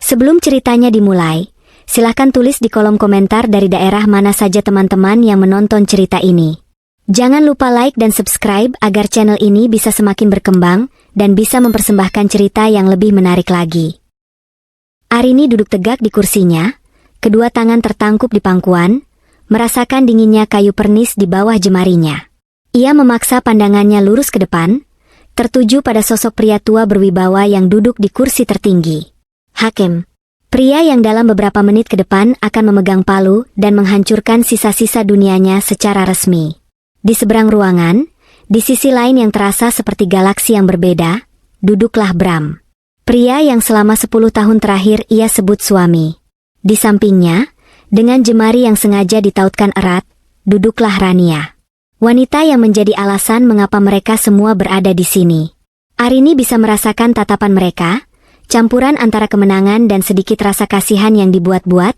Sebelum ceritanya dimulai, silahkan tulis di kolom komentar dari daerah mana saja teman-teman yang menonton cerita ini. Jangan lupa like dan subscribe agar channel ini bisa semakin berkembang dan bisa mempersembahkan cerita yang lebih menarik lagi. Arini duduk tegak di kursinya, kedua tangan tertangkup di pangkuan, merasakan dinginnya kayu pernis di bawah jemarinya. Ia memaksa pandangannya lurus ke depan, tertuju pada sosok pria tua berwibawa yang duduk di kursi tertinggi. Hakim. Pria yang dalam beberapa menit ke depan akan memegang palu dan menghancurkan sisa-sisa dunianya secara resmi. Di seberang ruangan, di sisi lain yang terasa seperti galaksi yang berbeda, duduklah Bram. Pria yang selama 10 tahun terakhir ia sebut suami. Di sampingnya, dengan jemari yang sengaja ditautkan erat, duduklah Rania. Wanita yang menjadi alasan mengapa mereka semua berada di sini. Arini bisa merasakan tatapan mereka, campuran antara kemenangan dan sedikit rasa kasihan yang dibuat-buat,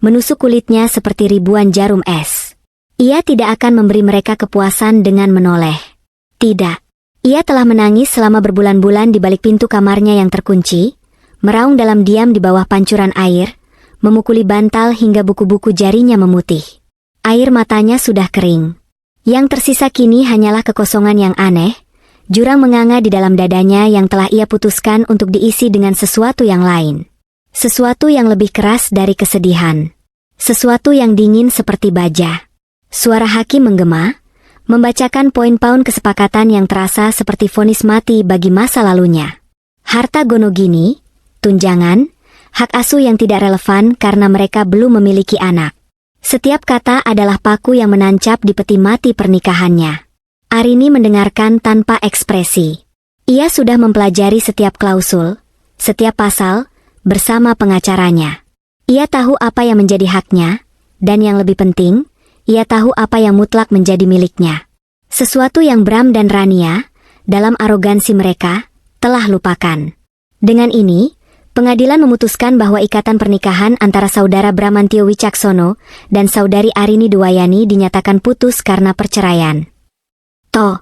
menusuk kulitnya seperti ribuan jarum es. Ia tidak akan memberi mereka kepuasan dengan menoleh. Tidak. Ia telah menangis selama berbulan-bulan di balik pintu kamarnya yang terkunci, meraung dalam diam di bawah pancuran air, memukuli bantal hingga buku-buku jarinya memutih. Air matanya sudah kering. Yang tersisa kini hanyalah kekosongan yang aneh, jurang menganga di dalam dadanya yang telah ia putuskan untuk diisi dengan sesuatu yang lain. Sesuatu yang lebih keras dari kesedihan. Sesuatu yang dingin seperti baja. Suara hakim menggema, membacakan poin-poin kesepakatan yang terasa seperti vonis mati bagi masa lalunya. Harta gonogini, tunjangan, hak asuh yang tidak relevan karena mereka belum memiliki anak. Setiap kata adalah paku yang menancap di peti mati pernikahannya. Arini mendengarkan tanpa ekspresi. Ia sudah mempelajari setiap klausul, setiap pasal, bersama pengacaranya. Ia tahu apa yang menjadi haknya, dan yang lebih penting, ia tahu apa yang mutlak menjadi miliknya. Sesuatu yang Bram dan Rania, dalam arogansi mereka, telah lupakan. Dengan ini, pengadilan memutuskan bahwa ikatan pernikahan antara saudara Bramantio Wicaksono dan saudari Arini Dwayani dinyatakan putus karena perceraian. To.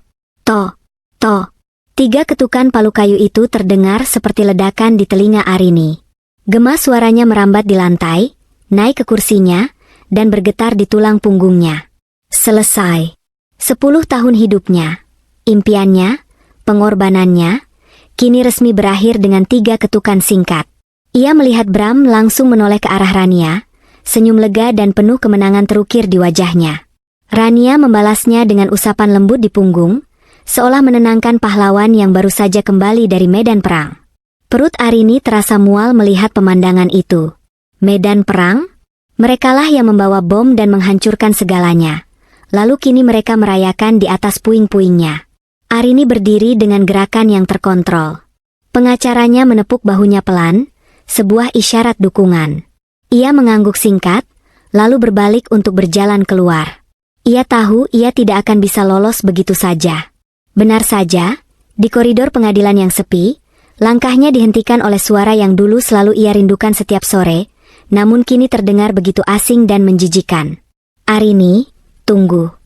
3 ketukan palu kayu itu terdengar seperti ledakan di telinga Arini. Gema suaranya merambat di lantai, naik ke kursinya, dan bergetar di tulang punggungnya. Selesai. 10 tahun hidupnya, impiannya, pengorbanannya, kini resmi berakhir dengan 3 ketukan singkat. Ia melihat Bram langsung menoleh ke arah Rania, senyum lega dan penuh kemenangan terukir di wajahnya. Rania membalasnya dengan usapan lembut di punggung, seolah menenangkan pahlawan yang baru saja kembali dari medan perang. Perut Arini terasa mual melihat pemandangan itu. Medan perang? Merekalah yang membawa bom dan menghancurkan segalanya. Lalu kini mereka merayakan di atas puing-puingnya. Arini berdiri dengan gerakan yang terkontrol. Pengacaranya menepuk bahunya pelan, sebuah isyarat dukungan. Ia mengangguk singkat, lalu berbalik untuk berjalan keluar. Ia tahu ia tidak akan bisa lolos begitu saja. Benar saja, di koridor pengadilan yang sepi, langkahnya dihentikan oleh suara yang dulu selalu ia rindukan setiap sore, namun kini terdengar begitu asing dan menjijikan. Arini, tunggu.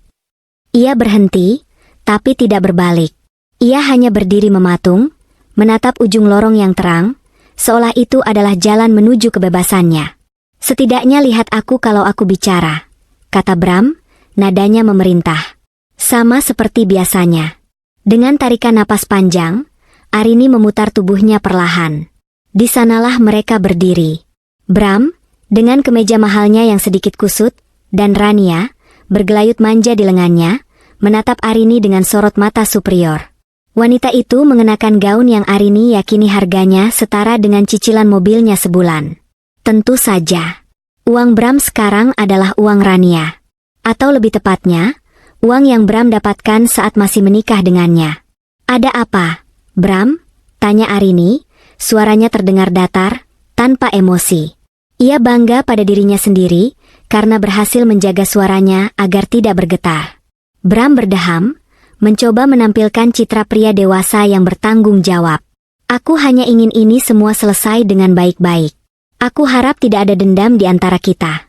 Ia berhenti, tapi tidak berbalik. Ia hanya berdiri mematung, menatap ujung lorong yang terang, seolah itu adalah jalan menuju kebebasannya. Setidaknya lihat aku kalau aku bicara, kata Bram, nadanya memerintah. Sama seperti biasanya. Dengan tarikan napas panjang, Arini memutar tubuhnya perlahan. Di sanalah mereka berdiri. Bram, dengan kemeja mahalnya yang sedikit kusut, dan Rania, bergelayut manja di lengannya, menatap Arini dengan sorot mata superior. Wanita itu mengenakan gaun yang Arini yakini harganya setara dengan cicilan mobilnya sebulan. Tentu saja, uang Bram sekarang adalah uang Rania. Atau lebih tepatnya, uang yang Bram dapatkan saat masih menikah dengannya. Ada apa, Bram? Tanya Arini, suaranya terdengar datar, tanpa emosi. Ia bangga pada dirinya sendiri, karena berhasil menjaga suaranya agar tidak bergetar. Bram berdeham, mencoba menampilkan citra pria dewasa yang bertanggung jawab. Aku hanya ingin ini semua selesai dengan baik-baik. Aku harap tidak ada dendam di antara kita.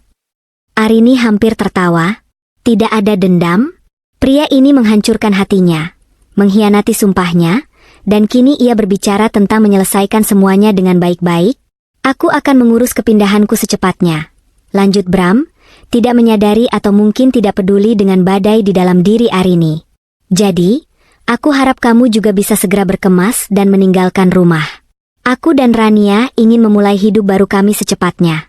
Arini hampir tertawa. Tidak ada dendam? Pria ini menghancurkan hatinya, mengkhianati sumpahnya, dan kini ia berbicara tentang menyelesaikan semuanya dengan baik-baik. Aku akan mengurus kepindahanku secepatnya, lanjut Bram, tidak menyadari atau mungkin tidak peduli dengan badai di dalam diri Arini. Jadi, aku harap kamu juga bisa segera berkemas dan meninggalkan rumah. Aku dan Rania ingin memulai hidup baru kami secepatnya.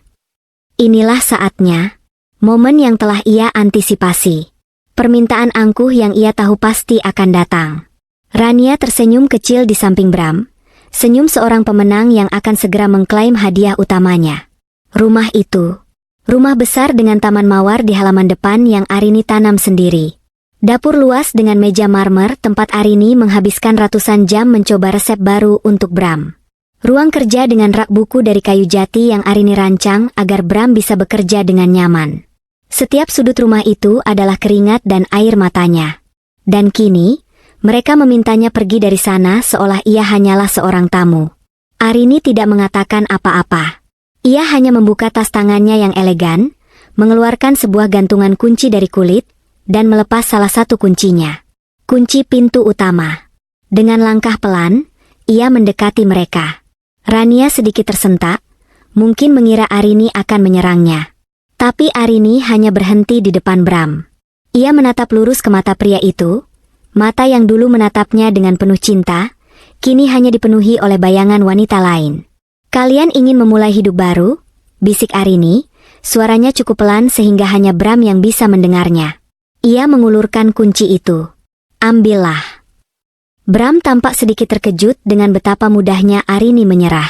Inilah saatnya, momen yang telah ia antisipasi. Permintaan angkuh yang ia tahu pasti akan datang. Rania tersenyum kecil di samping Bram, senyum seorang pemenang yang akan segera mengklaim hadiah utamanya. Rumah itu, rumah besar dengan taman mawar di halaman depan yang Arini tanam sendiri. Dapur luas dengan meja marmer tempat Arini menghabiskan ratusan jam mencoba resep baru untuk Bram. Ruang kerja dengan rak buku dari kayu jati yang Arini rancang agar Bram bisa bekerja dengan nyaman. Setiap sudut rumah itu adalah keringat dan air matanya. Dan kini, mereka memintanya pergi dari sana seolah ia hanyalah seorang tamu. Arini tidak mengatakan apa-apa. Ia hanya membuka tas tangannya yang elegan, mengeluarkan sebuah gantungan kunci dari kulit, dan melepas salah satu kuncinya. Kunci pintu utama. Dengan langkah pelan, ia mendekati mereka. Rania sedikit tersentak, mungkin mengira Arini akan menyerangnya. Tapi Arini hanya berhenti di depan Bram. Ia menatap lurus ke mata pria itu, mata yang dulu menatapnya dengan penuh cinta, kini hanya dipenuhi oleh bayangan wanita lain. Kalian ingin memulai hidup baru? Bisik Arini, suaranya cukup pelan sehingga hanya Bram yang bisa mendengarnya. Ia mengulurkan kunci itu. Ambillah. Bram tampak sedikit terkejut dengan betapa mudahnya Arini menyerah.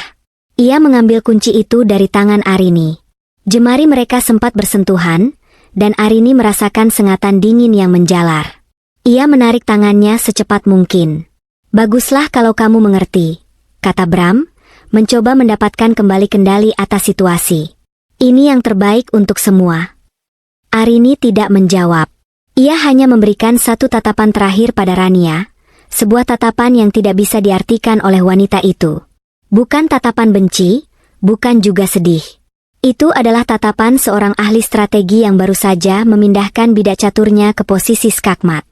Ia mengambil kunci itu dari tangan Arini. Jemari mereka sempat bersentuhan, dan Arini merasakan sengatan dingin yang menjalar. Ia menarik tangannya secepat mungkin. Baguslah kalau kamu mengerti, kata Bram, mencoba mendapatkan kembali kendali atas situasi. Ini yang terbaik untuk semua. Arini tidak menjawab. Ia hanya memberikan satu tatapan terakhir pada Rania, sebuah tatapan yang tidak bisa diartikan oleh wanita itu. Bukan tatapan benci, bukan juga sedih. Itu adalah tatapan seorang ahli strategi yang baru saja memindahkan bidak caturnya ke posisi skakmat.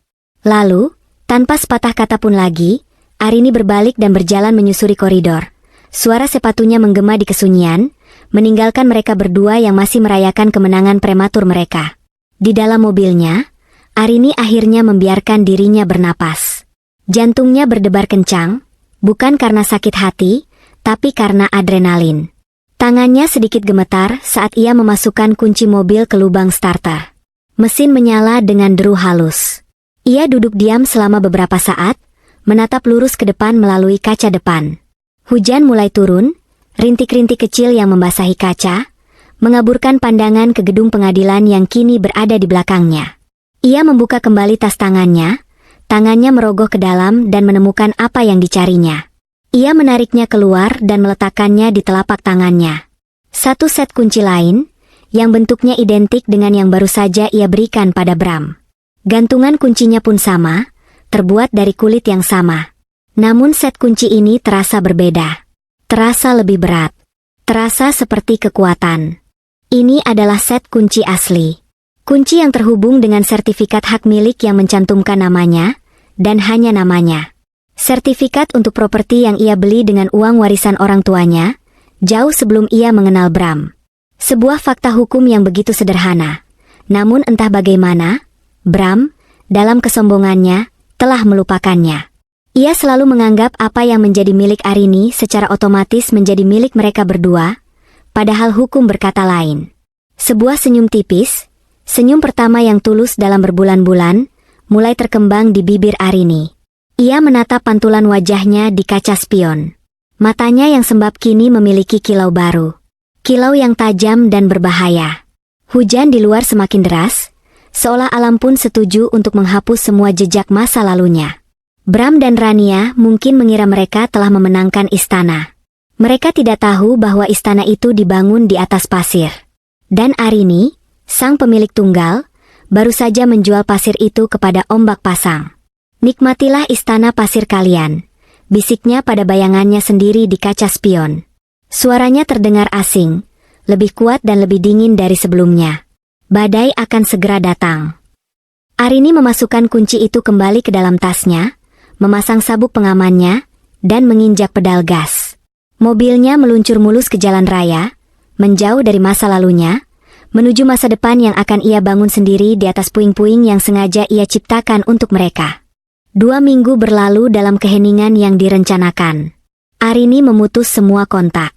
Lalu, tanpa sepatah kata pun lagi, Arini berbalik dan berjalan menyusuri koridor. Suara sepatunya menggema di kesunyian, meninggalkan mereka berdua yang masih merayakan kemenangan prematur mereka. Di dalam mobilnya, Arini akhirnya membiarkan dirinya bernapas. Jantungnya berdebar kencang, bukan karena sakit hati, tapi karena adrenalin. Tangannya sedikit gemetar saat ia memasukkan kunci mobil ke lubang starter. Mesin menyala dengan deru halus. Ia duduk diam selama beberapa saat, menatap lurus ke depan melalui kaca depan. Hujan mulai turun, rintik-rintik kecil yang membasahi kaca, mengaburkan pandangan ke gedung pengadilan yang kini berada di belakangnya. Ia membuka kembali tas tangannya merogoh ke dalam dan menemukan apa yang dicarinya. Ia menariknya keluar dan meletakkannya di telapak tangannya. Satu set kunci lain, yang bentuknya identik dengan yang baru saja ia berikan pada Bram. Gantungan kuncinya pun sama, terbuat dari kulit yang sama. Namun set kunci ini terasa berbeda. Terasa lebih berat. Terasa seperti kekuatan. Ini adalah set kunci asli. Kunci yang terhubung dengan sertifikat hak milik yang mencantumkan namanya, dan hanya namanya. Sertifikat untuk properti yang ia beli dengan uang warisan orang tuanya, jauh sebelum ia mengenal Bram. Sebuah fakta hukum yang begitu sederhana. Namun entah bagaimana, Bram, dalam kesombongannya, telah melupakannya. Ia selalu menganggap apa yang menjadi milik Arini secara otomatis menjadi milik mereka berdua, padahal hukum berkata lain. Sebuah senyum tipis, senyum pertama yang tulus dalam berbulan-bulan, mulai terkembang di bibir Arini. Ia menatap pantulan wajahnya di kaca spion. Matanya yang sembab kini memiliki kilau baru. Kilau yang tajam dan berbahaya. Hujan di luar semakin deras, seolah alam pun setuju untuk menghapus semua jejak masa lalunya. Bram dan Rania mungkin mengira mereka telah memenangkan istana. Mereka tidak tahu bahwa istana itu dibangun di atas pasir. Dan Arini, sang pemilik tunggal, baru saja menjual pasir itu kepada ombak pasang. Nikmatilah istana pasir kalian, bisiknya pada bayangannya sendiri di kaca spion. Suaranya terdengar asing, lebih kuat dan lebih dingin dari sebelumnya. Badai akan segera datang. Arini memasukkan kunci itu kembali ke dalam tasnya, memasang sabuk pengamannya, dan menginjak pedal gas. Mobilnya meluncur mulus ke jalan raya, menjauh dari masa lalunya, menuju masa depan yang akan ia bangun sendiri di atas puing-puing yang sengaja ia ciptakan untuk mereka. 2 minggu berlalu dalam keheningan yang direncanakan. Arini memutus semua kontak.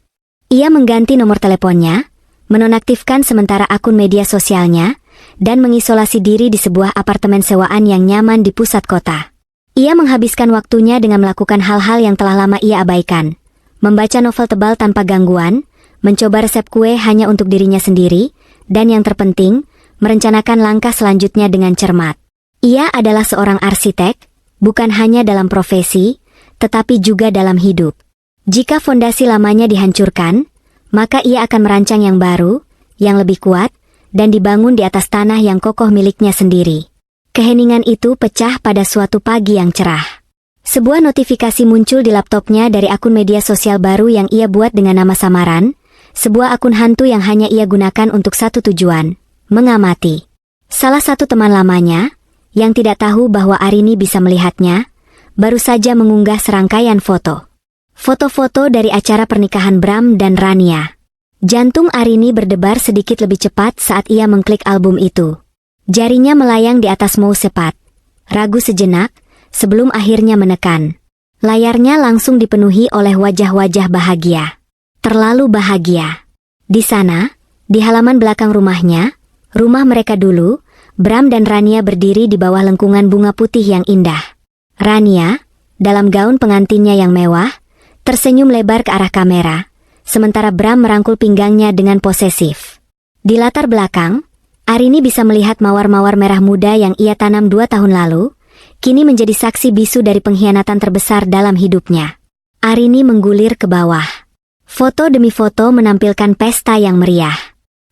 Ia mengganti nomor teleponnya, menonaktifkan sementara akun media sosialnya, dan mengisolasi diri di sebuah apartemen sewaan yang nyaman di pusat kota. Ia menghabiskan waktunya dengan melakukan hal-hal yang telah lama ia abaikan. Membaca novel tebal tanpa gangguan, mencoba resep kue hanya untuk dirinya sendiri, dan yang terpenting, merencanakan langkah selanjutnya dengan cermat. Ia adalah seorang arsitek, bukan hanya dalam profesi, tetapi juga dalam hidup. Jika fondasi lamanya dihancurkan, maka ia akan merancang yang baru, yang lebih kuat, dan dibangun di atas tanah yang kokoh miliknya sendiri. Keheningan itu pecah pada suatu pagi yang cerah. Sebuah notifikasi muncul di laptopnya dari akun media sosial baru yang ia buat dengan nama samaran, sebuah akun hantu yang hanya ia gunakan untuk satu tujuan, mengamati. Salah satu teman lamanya, yang tidak tahu bahwa Arini bisa melihatnya, baru saja mengunggah serangkaian foto. Foto-foto dari acara pernikahan Bram dan Rania. Jantung Arini berdebar sedikit lebih cepat saat ia mengklik album itu. Jarinya melayang di atas mousepad. Ragu sejenak, sebelum akhirnya menekan. Layarnya langsung dipenuhi oleh wajah-wajah bahagia. Terlalu bahagia. Di sana, di halaman belakang rumahnya, rumah mereka dulu, Bram dan Rania berdiri di bawah lengkungan bunga putih yang indah. Rania, dalam gaun pengantinnya yang mewah, tersenyum lebar ke arah kamera, sementara Bram merangkul pinggangnya dengan posesif. Di latar belakang, Arini bisa melihat mawar-mawar merah muda yang ia tanam 2 tahun lalu, kini menjadi saksi bisu dari pengkhianatan terbesar dalam hidupnya. Arini menggulir ke bawah. Foto demi foto menampilkan pesta yang meriah.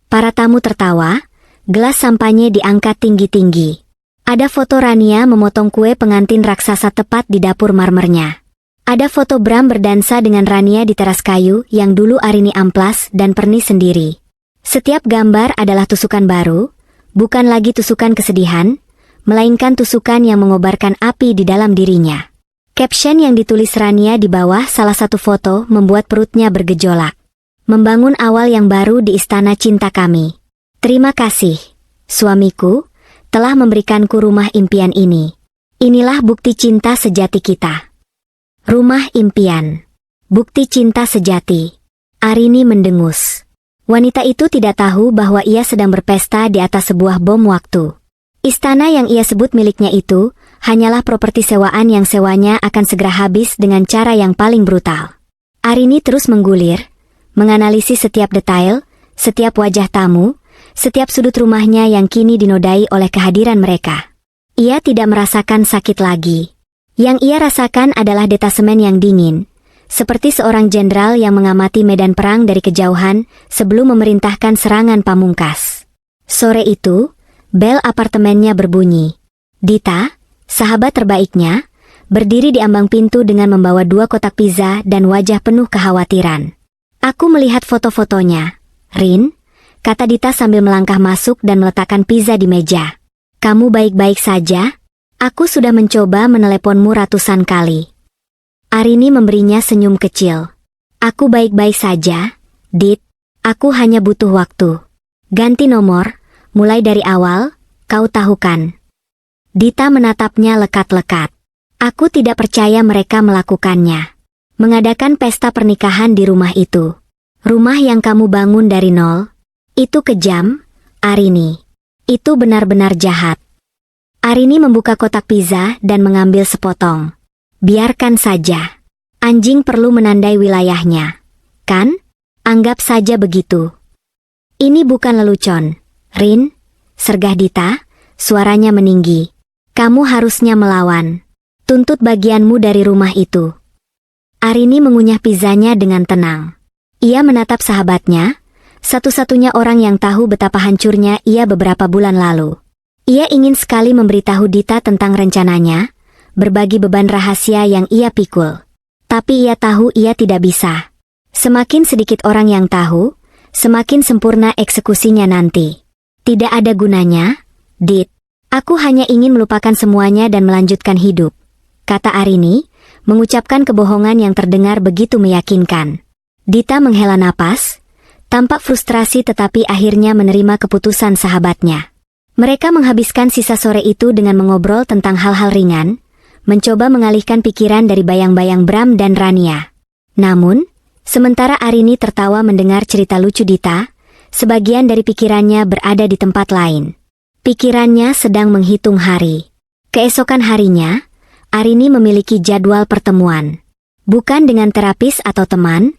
Para tamu tertawa, gelas sampanye diangkat tinggi-tinggi. Ada foto Rania memotong kue pengantin raksasa tepat di dapur marmernya. Ada foto Bram berdansa dengan Rania di teras kayu yang dulu Arini amplas dan pernis sendiri. Setiap gambar adalah tusukan baru, bukan lagi tusukan kesedihan, melainkan tusukan yang mengobarkan api di dalam dirinya. Caption yang ditulis Rania di bawah salah satu foto membuat perutnya bergejolak. Membangun awal yang baru di istana cinta kami. Terima kasih, suamiku, telah memberikanku rumah impian ini. Inilah bukti cinta sejati kita. Rumah impian. Bukti cinta sejati. Arini mendengus. Wanita itu tidak tahu bahwa ia sedang berpesta di atas sebuah bom waktu. Istana yang ia sebut miliknya itu, hanyalah properti sewaan yang sewanya akan segera habis dengan cara yang paling brutal. Arini terus menggulir, menganalisis setiap detail, setiap wajah tamu, setiap sudut rumahnya yang kini dinodai oleh kehadiran mereka. Ia tidak merasakan sakit lagi. Yang ia rasakan adalah detasemen yang dingin, seperti seorang jenderal yang mengamati medan perang dari kejauhan sebelum memerintahkan serangan pamungkas. Sore itu, bel apartemennya berbunyi. Dita, sahabat terbaiknya, berdiri di ambang pintu dengan membawa 2 kotak pizza dan wajah penuh kekhawatiran. Aku melihat foto-fotonya, Rin, kata Dita sambil melangkah masuk dan meletakkan pizza di meja. Kamu baik-baik saja? Aku sudah mencoba meneleponmu ratusan kali. Arini memberinya senyum kecil. Aku baik-baik saja, Dit. Aku hanya butuh waktu. Ganti nomor, mulai dari awal, kau tahu kan? Dita menatapnya lekat-lekat. Aku tidak percaya mereka melakukannya. Mengadakan pesta pernikahan di rumah itu. Rumah yang kamu bangun dari nol. Itu kejam, Arini. Itu benar-benar jahat. Arini membuka kotak pizza dan mengambil sepotong. Biarkan saja. Anjing perlu menandai wilayahnya. Kan? Anggap saja begitu. Ini bukan lelucon, Rin, sergah Dita, suaranya meninggi. Kamu harusnya melawan. Tuntut bagianmu dari rumah itu. Arini mengunyah pizzanya dengan tenang. Ia menatap sahabatnya, satu-satunya orang yang tahu betapa hancurnya ia beberapa bulan lalu. Ia ingin sekali memberitahu Dita tentang rencananya, berbagi beban rahasia yang ia pikul. Tapi ia tahu ia tidak bisa. Semakin sedikit orang yang tahu, semakin sempurna eksekusinya nanti. Tidak ada gunanya, Dit. Aku hanya ingin melupakan semuanya dan melanjutkan hidup, kata Arini, mengucapkan kebohongan yang terdengar begitu meyakinkan. Dita menghela napas, tampak frustrasi tetapi akhirnya menerima keputusan sahabatnya. Mereka menghabiskan sisa sore itu dengan mengobrol tentang hal-hal ringan, mencoba mengalihkan pikiran dari bayang-bayang Bram dan Rania. Namun, sementara Arini tertawa mendengar cerita lucu Dita, sebagian dari pikirannya berada di tempat lain. Pikirannya sedang menghitung hari. Keesokan harinya, Arini memiliki jadwal pertemuan. Bukan dengan terapis atau teman,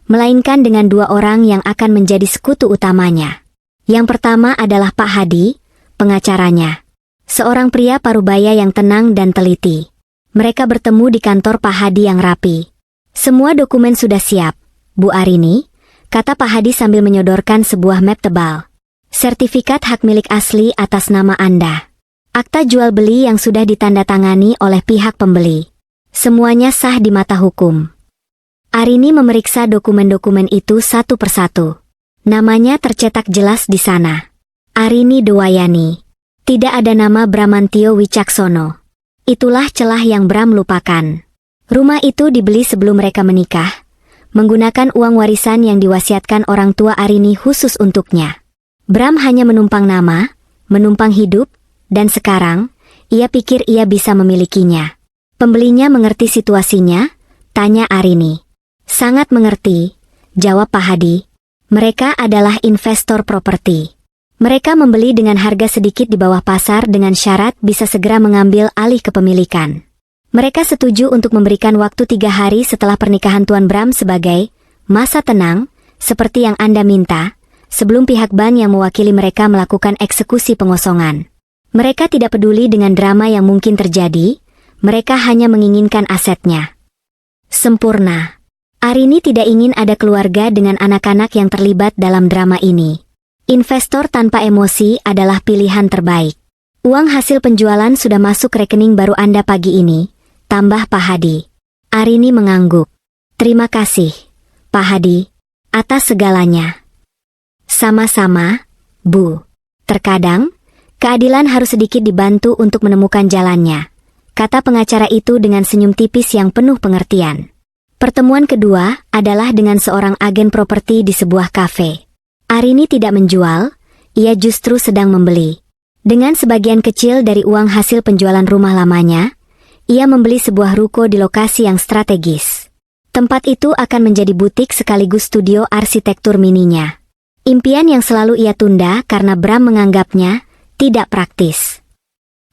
melainkan dengan dua orang yang akan menjadi sekutu utamanya. Yang pertama adalah Pak Hadi, pengacaranya. Seorang pria parubaya yang tenang dan teliti. Mereka bertemu di kantor Pak Hadi yang rapi. Semua dokumen sudah siap, Bu Arini, kata Pak Hadi sambil menyodorkan sebuah map tebal. Sertifikat hak milik asli atas nama Anda. Akta jual beli yang sudah ditandatangani oleh pihak pembeli. Semuanya sah di mata hukum. Arini memeriksa dokumen-dokumen itu satu persatu. Namanya tercetak jelas di sana. Arini Dewayani. Tidak ada nama Bramantio Wicaksono. Itulah celah yang Bram lupakan. Rumah itu dibeli sebelum mereka menikah, menggunakan uang warisan yang diwasiatkan orang tua Arini khusus untuknya. Bram hanya menumpang nama, menumpang hidup, dan sekarang, ia pikir ia bisa memilikinya. Pembelinya mengerti situasinya? Tanya Arini. Sangat mengerti, jawab Pak Hadi. Mereka adalah investor properti. Mereka membeli dengan harga sedikit di bawah pasar dengan syarat bisa segera mengambil alih kepemilikan. Mereka setuju untuk memberikan waktu 3 hari setelah pernikahan Tuan Bram sebagai masa tenang, seperti yang Anda minta, sebelum pihak bank yang mewakili mereka melakukan eksekusi pengosongan. Mereka tidak peduli dengan drama yang mungkin terjadi, mereka hanya menginginkan asetnya sempurna. Arini tidak ingin ada keluarga dengan anak-anak yang terlibat dalam drama ini. Investor tanpa emosi adalah pilihan terbaik. Uang hasil penjualan sudah masuk rekening baru Anda pagi ini, tambah Pak Hadi. Arini mengangguk. Terima kasih, Pak Hadi, atas segalanya. Sama-sama, Bu. Terkadang, keadilan harus sedikit dibantu untuk menemukan jalannya, kata pengacara itu dengan senyum tipis yang penuh pengertian. Pertemuan kedua adalah dengan seorang agen properti di sebuah kafe. Arini tidak menjual, ia justru sedang membeli. Dengan sebagian kecil dari uang hasil penjualan rumah lamanya, ia membeli sebuah ruko di lokasi yang strategis. Tempat itu akan menjadi butik sekaligus studio arsitektur mininya. Impian yang selalu ia tunda karena Bram menganggapnya tidak praktis.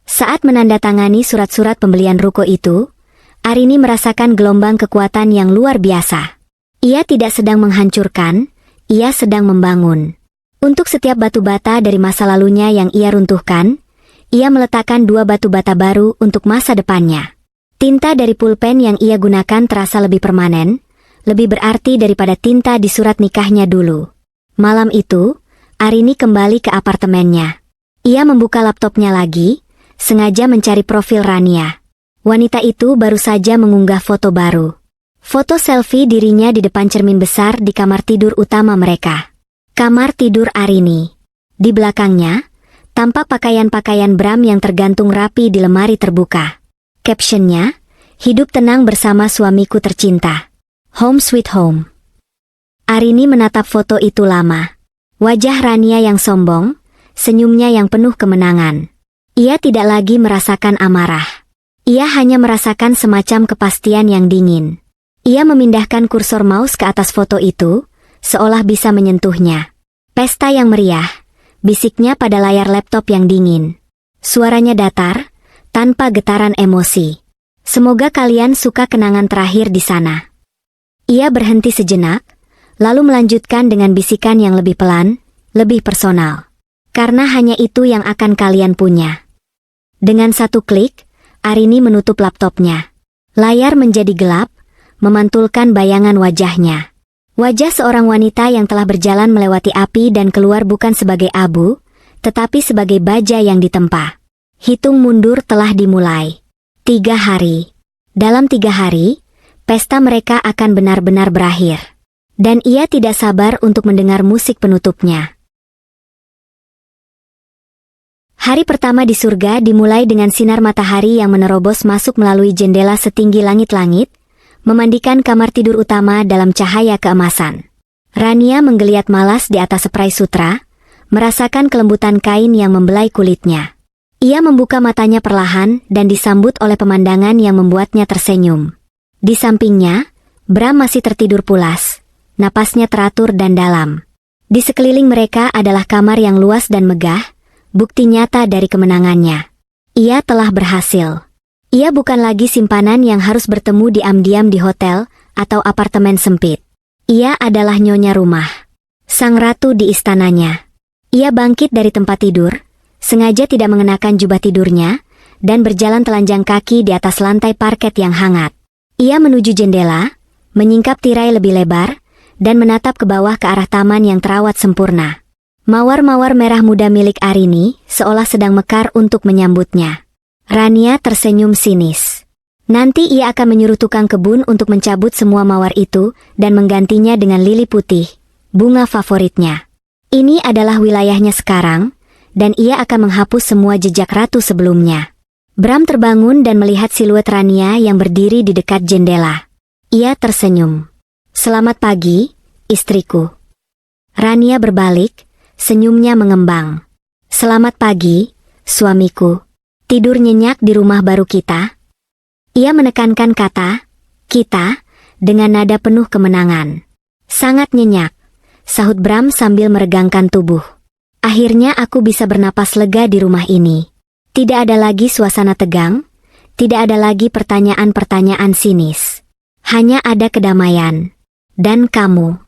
Saat menandatangani surat-surat pembelian ruko itu, Arini merasakan gelombang kekuatan yang luar biasa. Ia tidak sedang menghancurkan, ia sedang membangun. Untuk setiap batu bata dari masa lalunya yang ia runtuhkan, ia meletakkan 2 batu bata baru untuk masa depannya. Tinta dari pulpen yang ia gunakan terasa lebih permanen, lebih berarti daripada tinta di surat nikahnya dulu. Malam itu, Arini kembali ke apartemennya. Ia membuka laptopnya lagi, sengaja mencari profil Rania. Wanita itu baru saja mengunggah foto baru. Foto selfie dirinya di depan cermin besar di kamar tidur utama mereka. Kamar tidur Arini. Di belakangnya, tampak pakaian-pakaian Bram yang tergantung rapi di lemari terbuka. Captionnya, hidup tenang bersama suamiku tercinta. Home sweet home. Arini menatap foto itu lama. Wajah Rania yang sombong, senyumnya yang penuh kemenangan. Ia tidak lagi merasakan amarah. Ia hanya merasakan semacam kepastian yang dingin. Ia memindahkan kursor mouse ke atas foto itu, seolah bisa menyentuhnya. Pesta yang meriah, bisiknya pada layar laptop yang dingin. Suaranya datar, tanpa getaran emosi. Semoga kalian suka kenangan terakhir di sana. Ia berhenti sejenak, lalu melanjutkan dengan bisikan yang lebih pelan, lebih personal. Karena hanya itu yang akan kalian punya. Dengan satu klik, Arini menutup laptopnya. Layar menjadi gelap, memantulkan bayangan wajahnya. Wajah seorang wanita yang telah berjalan melewati api dan keluar bukan sebagai abu, tetapi sebagai baja yang ditempa. Hitung mundur telah dimulai. 3 hari. Dalam 3 hari, pesta mereka akan benar-benar berakhir. Dan ia tidak sabar untuk mendengar musik penutupnya. Hari pertama di surga dimulai dengan sinar matahari yang menerobos masuk melalui jendela setinggi langit-langit, memandikan kamar tidur utama dalam cahaya keemasan. Rania menggeliat malas di atas spray sutra, merasakan kelembutan kain yang membelai kulitnya. Ia membuka matanya perlahan dan disambut oleh pemandangan yang membuatnya tersenyum. Di sampingnya, Bram masih tertidur pulas, napasnya teratur dan dalam. Di sekeliling mereka adalah kamar yang luas dan megah, bukti nyata dari kemenangannya. Ia telah berhasil. Ia bukan lagi simpanan yang harus bertemu diam-diam di hotel atau apartemen sempit. Ia adalah nyonya rumah, sang ratu di istananya. Ia bangkit dari tempat tidur, sengaja tidak mengenakan jubah tidurnya, dan berjalan telanjang kaki di atas lantai parket yang hangat. Ia menuju jendela, menyingkap tirai lebih lebar, dan menatap ke bawah ke arah taman yang terawat sempurna. Mawar-mawar merah muda milik Arini seolah sedang mekar untuk menyambutnya. Rania tersenyum sinis. Nanti ia akan menyuruh tukang kebun untuk mencabut semua mawar itu dan menggantinya dengan lili putih, bunga favoritnya. Ini adalah wilayahnya sekarang, dan ia akan menghapus semua jejak ratu sebelumnya. Bram terbangun dan melihat siluet Rania yang berdiri di dekat jendela. Ia tersenyum. "Selamat pagi, istriku." Rania berbalik, senyumnya mengembang. "Selamat pagi, suamiku. Tidur nyenyak di rumah baru kita?" Ia menekankan kata, "kita," dengan nada penuh kemenangan. "Sangat nyenyak," sahut Bram sambil meregangkan tubuh. "Akhirnya aku bisa bernapas lega di rumah ini. Tidak ada lagi suasana tegang, tidak ada lagi pertanyaan-pertanyaan sinis. Hanya ada kedamaian. Dan kamu."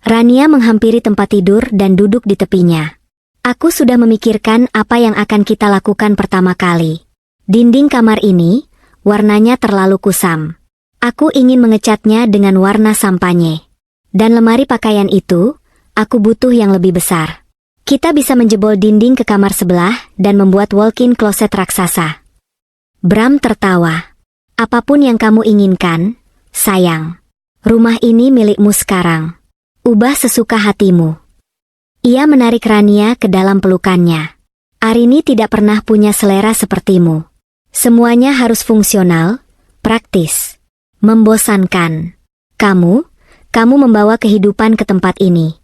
Rania menghampiri tempat tidur dan duduk di tepinya. "Aku sudah memikirkan apa yang akan kita lakukan pertama kali. Dinding kamar ini, warnanya terlalu kusam. Aku ingin mengecatnya dengan warna sampanye. Dan lemari pakaian itu, aku butuh yang lebih besar. Kita bisa menjebol dinding ke kamar sebelah dan membuat walk-in closet raksasa." Bram tertawa. "Apapun yang kamu inginkan, sayang. Rumah ini milikmu sekarang. Ubah sesuka hatimu." Ia menarik Rania ke dalam pelukannya. "Arini tidak pernah punya selera sepertimu. Semuanya harus fungsional, praktis, membosankan. Kamu membawa kehidupan ke tempat ini."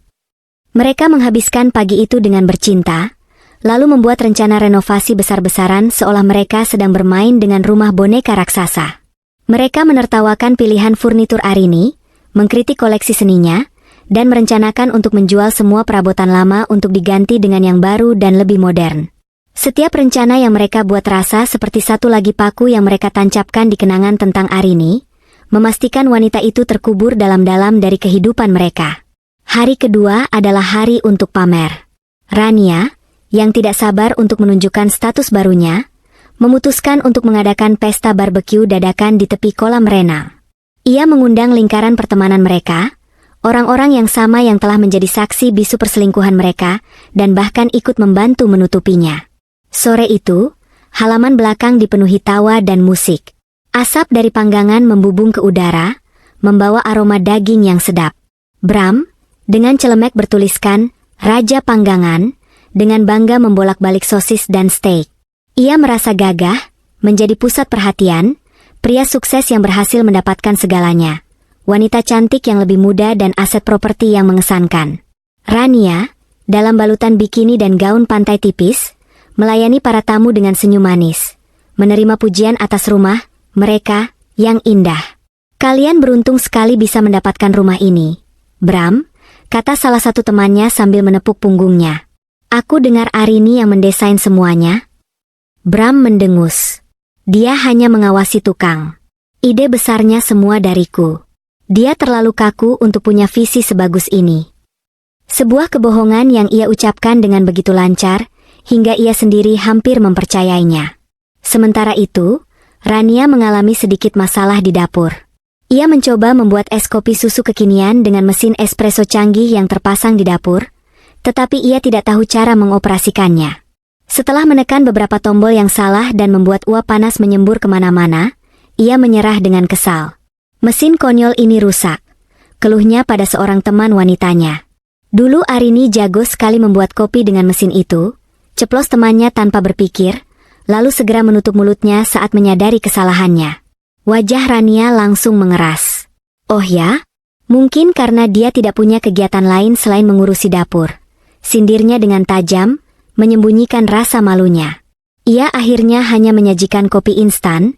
Mereka menghabiskan pagi itu dengan bercinta, lalu membuat rencana renovasi besar-besaran seolah mereka sedang bermain dengan rumah boneka raksasa. Mereka menertawakan pilihan furnitur Arini, mengkritik koleksi seninya, dan merencanakan untuk menjual semua perabotan lama untuk diganti dengan yang baru dan lebih modern. Setiap rencana yang mereka buat terasa seperti satu lagi paku yang mereka tancapkan di kenangan tentang Arini, memastikan wanita itu terkubur dalam-dalam dari kehidupan mereka. Hari kedua adalah hari untuk pamer. Rania, yang tidak sabar untuk menunjukkan status barunya, memutuskan untuk mengadakan pesta barbeque dadakan di tepi kolam renang. Ia mengundang lingkaran pertemanan mereka, orang-orang yang sama yang telah menjadi saksi bisu perselingkuhan mereka, dan bahkan ikut membantu menutupinya. Sore itu, halaman belakang dipenuhi tawa dan musik. Asap dari panggangan membubung ke udara, membawa aroma daging yang sedap. Bram, dengan celemek bertuliskan, "Raja Panggangan," dengan bangga membolak-balik sosis dan steak. Ia merasa gagah, menjadi pusat perhatian, pria sukses yang berhasil mendapatkan segalanya. Wanita cantik yang lebih muda dan aset properti yang mengesankan. Rania, dalam balutan bikini dan gaun pantai tipis, melayani para tamu dengan senyum manis, menerima pujian atas rumah mereka yang indah. "Kalian beruntung sekali bisa mendapatkan rumah ini, Bram," kata salah satu temannya sambil menepuk punggungnya. "Aku dengar Arini yang mendesain semuanya." Bram mendengus. Dia hanya mengawasi tukang. "Ide besarnya semua dariku. Dia terlalu kaku untuk punya visi sebagus ini." Sebuah kebohongan yang ia ucapkan dengan begitu lancar, hingga ia sendiri hampir mempercayainya. Sementara itu, Rania mengalami sedikit masalah di dapur. Ia mencoba membuat es kopi susu kekinian dengan mesin espresso canggih yang terpasang di dapur, tetapi ia tidak tahu cara mengoperasikannya. Setelah menekan beberapa tombol yang salah dan membuat uap panas menyembur kemana-mana, ia menyerah dengan kesal. "Mesin konyol ini rusak," keluhnya pada seorang teman wanitanya. "Dulu Arini jago sekali membuat kopi dengan mesin itu," ceplos temannya tanpa berpikir, lalu segera menutup mulutnya saat menyadari kesalahannya. Wajah Rania langsung mengeras. Oh ya? Mungkin karena dia tidak punya kegiatan lain selain mengurusi dapur. Sindirnya dengan tajam, menyembunyikan rasa malunya. Ia akhirnya hanya menyajikan kopi instan,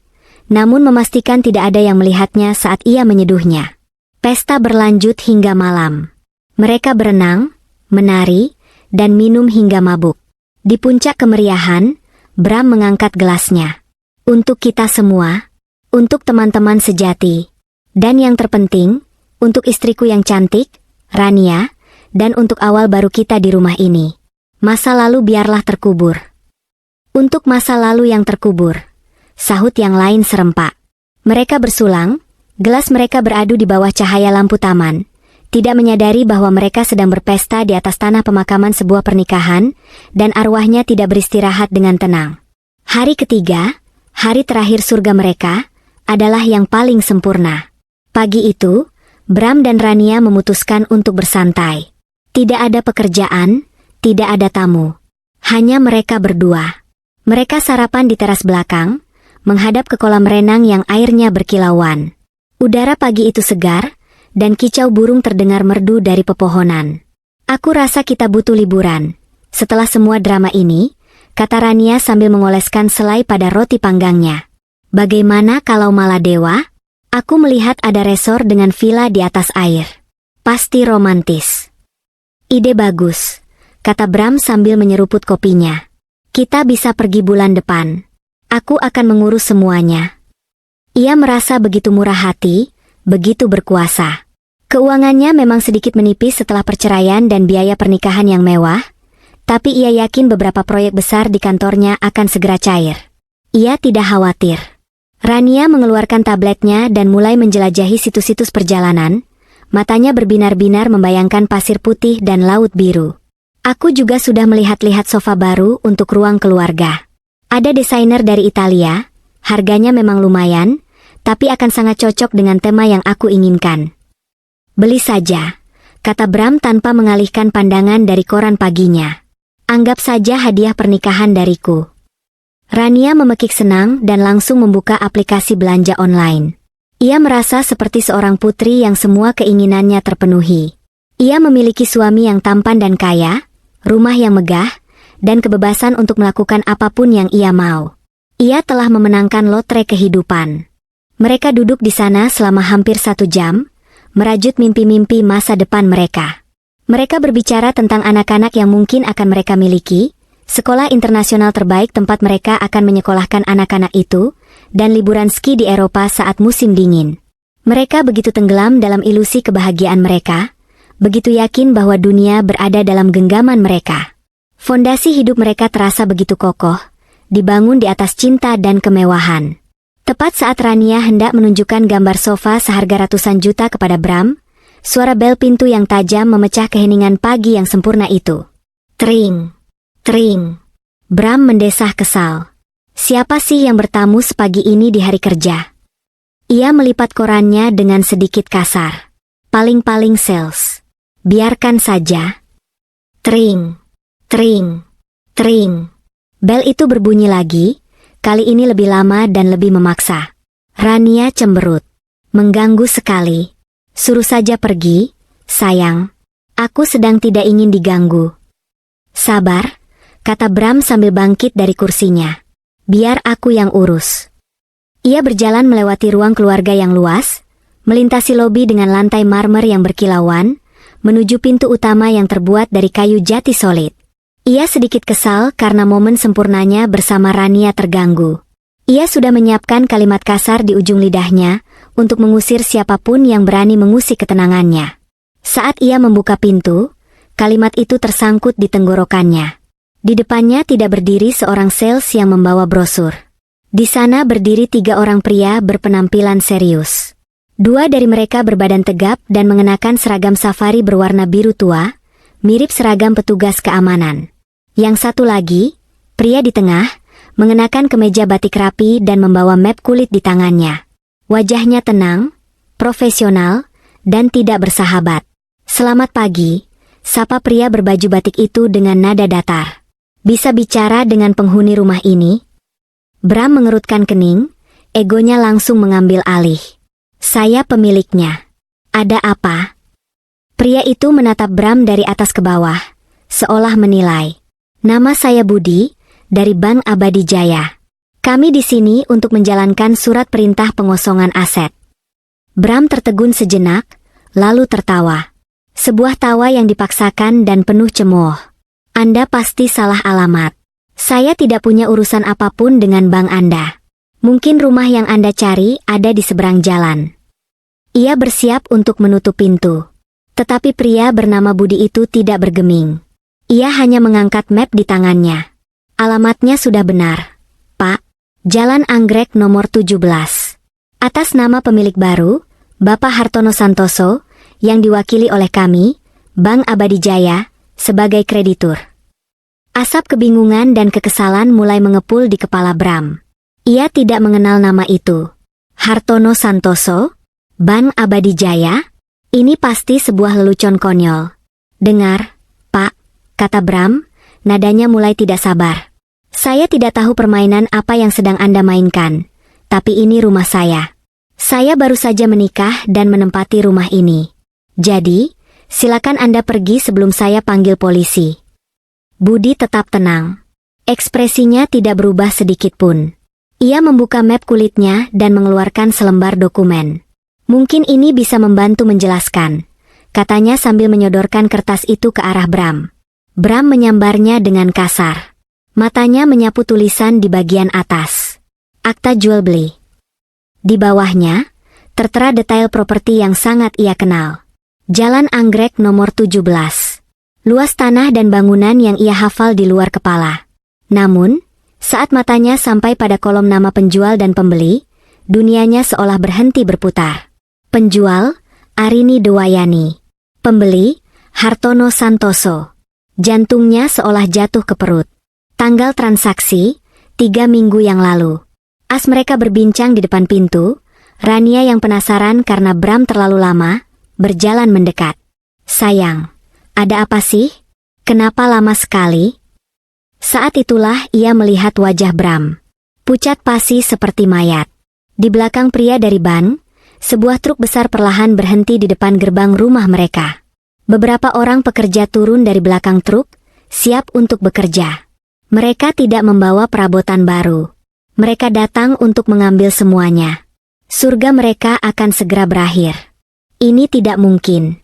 namun memastikan tidak ada yang melihatnya saat ia menyeduhnya. Pesta berlanjut hingga malam. Mereka berenang, menari, dan minum hingga mabuk. Di puncak kemeriahan, Bram mengangkat gelasnya. Untuk kita semua, untuk teman-teman sejati, dan yang terpenting, untuk istriku yang cantik, Rania, dan untuk awal baru kita di rumah ini. Masa lalu biarlah terkubur. Untuk masa lalu yang terkubur, sahut yang lain serempak. Mereka bersulang, gelas mereka beradu di bawah cahaya lampu taman, tidak menyadari bahwa mereka sedang berpesta di atas tanah pemakaman sebuah pernikahan, dan arwahnya tidak beristirahat dengan tenang. Hari ketiga, hari terakhir surga mereka, adalah yang paling sempurna. Pagi itu, Bram dan Rania memutuskan untuk bersantai. Tidak ada pekerjaan, tidak ada tamu. Hanya mereka berdua. Mereka sarapan di teras belakang, menghadap ke kolam renang yang airnya berkilauan. Udara pagi itu segar, dan kicau burung terdengar merdu dari pepohonan. Aku rasa kita butuh liburan. Setelah semua drama ini, kata Rania sambil mengoleskan selai pada roti panggangnya. Bagaimana kalau Maladewa? Aku melihat ada resor dengan villa di atas air. Pasti romantis. Ide bagus, kata Bram sambil menyeruput kopinya. Kita bisa pergi bulan depan. Aku akan mengurus semuanya. Ia merasa begitu murah hati, begitu berkuasa. Keuangannya memang sedikit menipis setelah perceraian dan biaya pernikahan yang mewah, tapi ia yakin beberapa proyek besar di kantornya akan segera cair. Ia tidak khawatir. Rania mengeluarkan tabletnya dan mulai menjelajahi situs-situs perjalanan, matanya berbinar-binar membayangkan pasir putih dan laut biru. Aku juga sudah melihat-lihat sofa baru untuk ruang keluarga. Ada desainer dari Italia, harganya memang lumayan, tapi akan sangat cocok dengan tema yang aku inginkan. Beli saja, kata Bram tanpa mengalihkan pandangan dari koran paginya. Anggap saja hadiah pernikahan dariku. Rania memekik senang dan langsung membuka aplikasi belanja online. Ia merasa seperti seorang putri yang semua keinginannya terpenuhi. Ia memiliki suami yang tampan dan kaya, rumah yang megah, dan kebebasan untuk melakukan apapun yang ia mau. Ia telah memenangkan lotre kehidupan. Mereka duduk di sana selama hampir 1 jam, merajut mimpi-mimpi masa depan mereka. Mereka berbicara tentang anak-anak yang mungkin akan mereka miliki, sekolah internasional terbaik tempat mereka akan menyekolahkan anak-anak itu, dan liburan ski di Eropa saat musim dingin. Mereka begitu tenggelam dalam ilusi kebahagiaan mereka, begitu yakin bahwa dunia berada dalam genggaman mereka. Fondasi hidup mereka terasa begitu kokoh, dibangun di atas cinta dan kemewahan. Tepat saat Rania hendak menunjukkan gambar sofa seharga ratusan juta kepada Bram, suara bel pintu yang tajam memecah keheningan pagi yang sempurna itu. Tring! Tring! Bram mendesah kesal. Siapa sih yang bertamu sepagi ini di hari kerja? Ia melipat korannya dengan sedikit kasar. Paling-paling sales. Biarkan saja. Tring! Tring! Tring! Bel itu berbunyi lagi, kali ini lebih lama dan lebih memaksa. Rania cemberut. Mengganggu sekali. Suruh saja pergi, sayang. Aku sedang tidak ingin diganggu. Sabar, kata Bram sambil bangkit dari kursinya. Biar aku yang urus. Ia berjalan melewati ruang keluarga yang luas, melintasi lobi dengan lantai marmer yang berkilauan, menuju pintu utama yang terbuat dari kayu jati solid. Ia sedikit kesal karena momen sempurnanya bersama Rania terganggu. Ia sudah menyiapkan kalimat kasar di ujung lidahnya untuk mengusir siapapun yang berani mengusik ketenangannya. Saat ia membuka pintu, kalimat itu tersangkut di tenggorokannya. Di depannya tidak berdiri seorang sales yang membawa brosur. Di sana berdiri 3 orang pria berpenampilan serius. 2 dari mereka berbadan tegap dan mengenakan seragam safari berwarna biru tua, mirip seragam petugas keamanan. Yang satu lagi, pria di tengah, mengenakan kemeja batik rapi dan membawa map kulit di tangannya. Wajahnya tenang, profesional, dan tidak bersahabat. Selamat pagi, sapa pria berbaju batik itu dengan nada datar. Bisa bicara dengan penghuni rumah ini? Bram mengerutkan kening, egonya langsung mengambil alih. Saya pemiliknya. Ada apa? Pria itu menatap Bram dari atas ke bawah, seolah menilai. Nama saya Budi, dari Bank Abadi Jaya. Kami di sini untuk menjalankan surat perintah pengosongan aset. Bram tertegun sejenak, lalu tertawa. Sebuah tawa yang dipaksakan dan penuh cemooh. Anda pasti salah alamat. Saya tidak punya urusan apapun dengan bank Anda. Mungkin rumah yang Anda cari ada di seberang jalan. Ia bersiap untuk menutup pintu. Tetapi pria bernama Budi itu tidak bergeming. Ia hanya mengangkat map di tangannya. Alamatnya sudah benar, Pak. Jalan Anggrek nomor 17. Atas nama pemilik baru, Bapak Hartono Santoso, yang diwakili oleh kami, Bank Abadi Jaya, sebagai kreditur. Asap kebingungan dan kekesalan mulai mengepul di kepala Bram. Ia tidak mengenal nama itu. Hartono Santoso? Bank Abadi Jaya? Ini pasti sebuah lelucon konyol. Dengar, Pak, kata Bram, nadanya mulai tidak sabar. Saya tidak tahu permainan apa yang sedang Anda mainkan, tapi ini rumah saya. Saya baru saja menikah dan menempati rumah ini. Jadi, silakan Anda pergi sebelum saya panggil polisi. Budi tetap tenang. Ekspresinya tidak berubah sedikit pun. Ia membuka map kulitnya dan mengeluarkan selembar dokumen. Mungkin ini bisa membantu menjelaskan, katanya sambil menyodorkan kertas itu ke arah Bram. Bram menyambarnya dengan kasar. Matanya menyapu tulisan di bagian atas. Akta jual beli. Di bawahnya, tertera detail properti yang sangat ia kenal. Jalan Anggrek nomor 17. Luas tanah dan bangunan yang ia hafal di luar kepala. Namun, saat matanya sampai pada kolom nama penjual dan pembeli, dunianya seolah berhenti berputar. Penjual, Arini Dewayani. Pembeli, Hartono Santoso. Jantungnya seolah jatuh ke perut. Tanggal transaksi, 3 minggu yang lalu. As mereka berbincang di depan pintu, Rania yang penasaran karena Bram terlalu lama, berjalan mendekat. Sayang, ada apa sih? Kenapa lama sekali? Saat itulah ia melihat wajah Bram. Pucat pasi seperti mayat. Di belakang pria dari ban, sebuah truk besar perlahan berhenti di depan gerbang rumah mereka. Beberapa orang pekerja turun dari belakang truk, siap untuk bekerja. Mereka tidak membawa perabotan baru. Mereka datang untuk mengambil semuanya. Surga mereka akan segera berakhir. Ini tidak mungkin.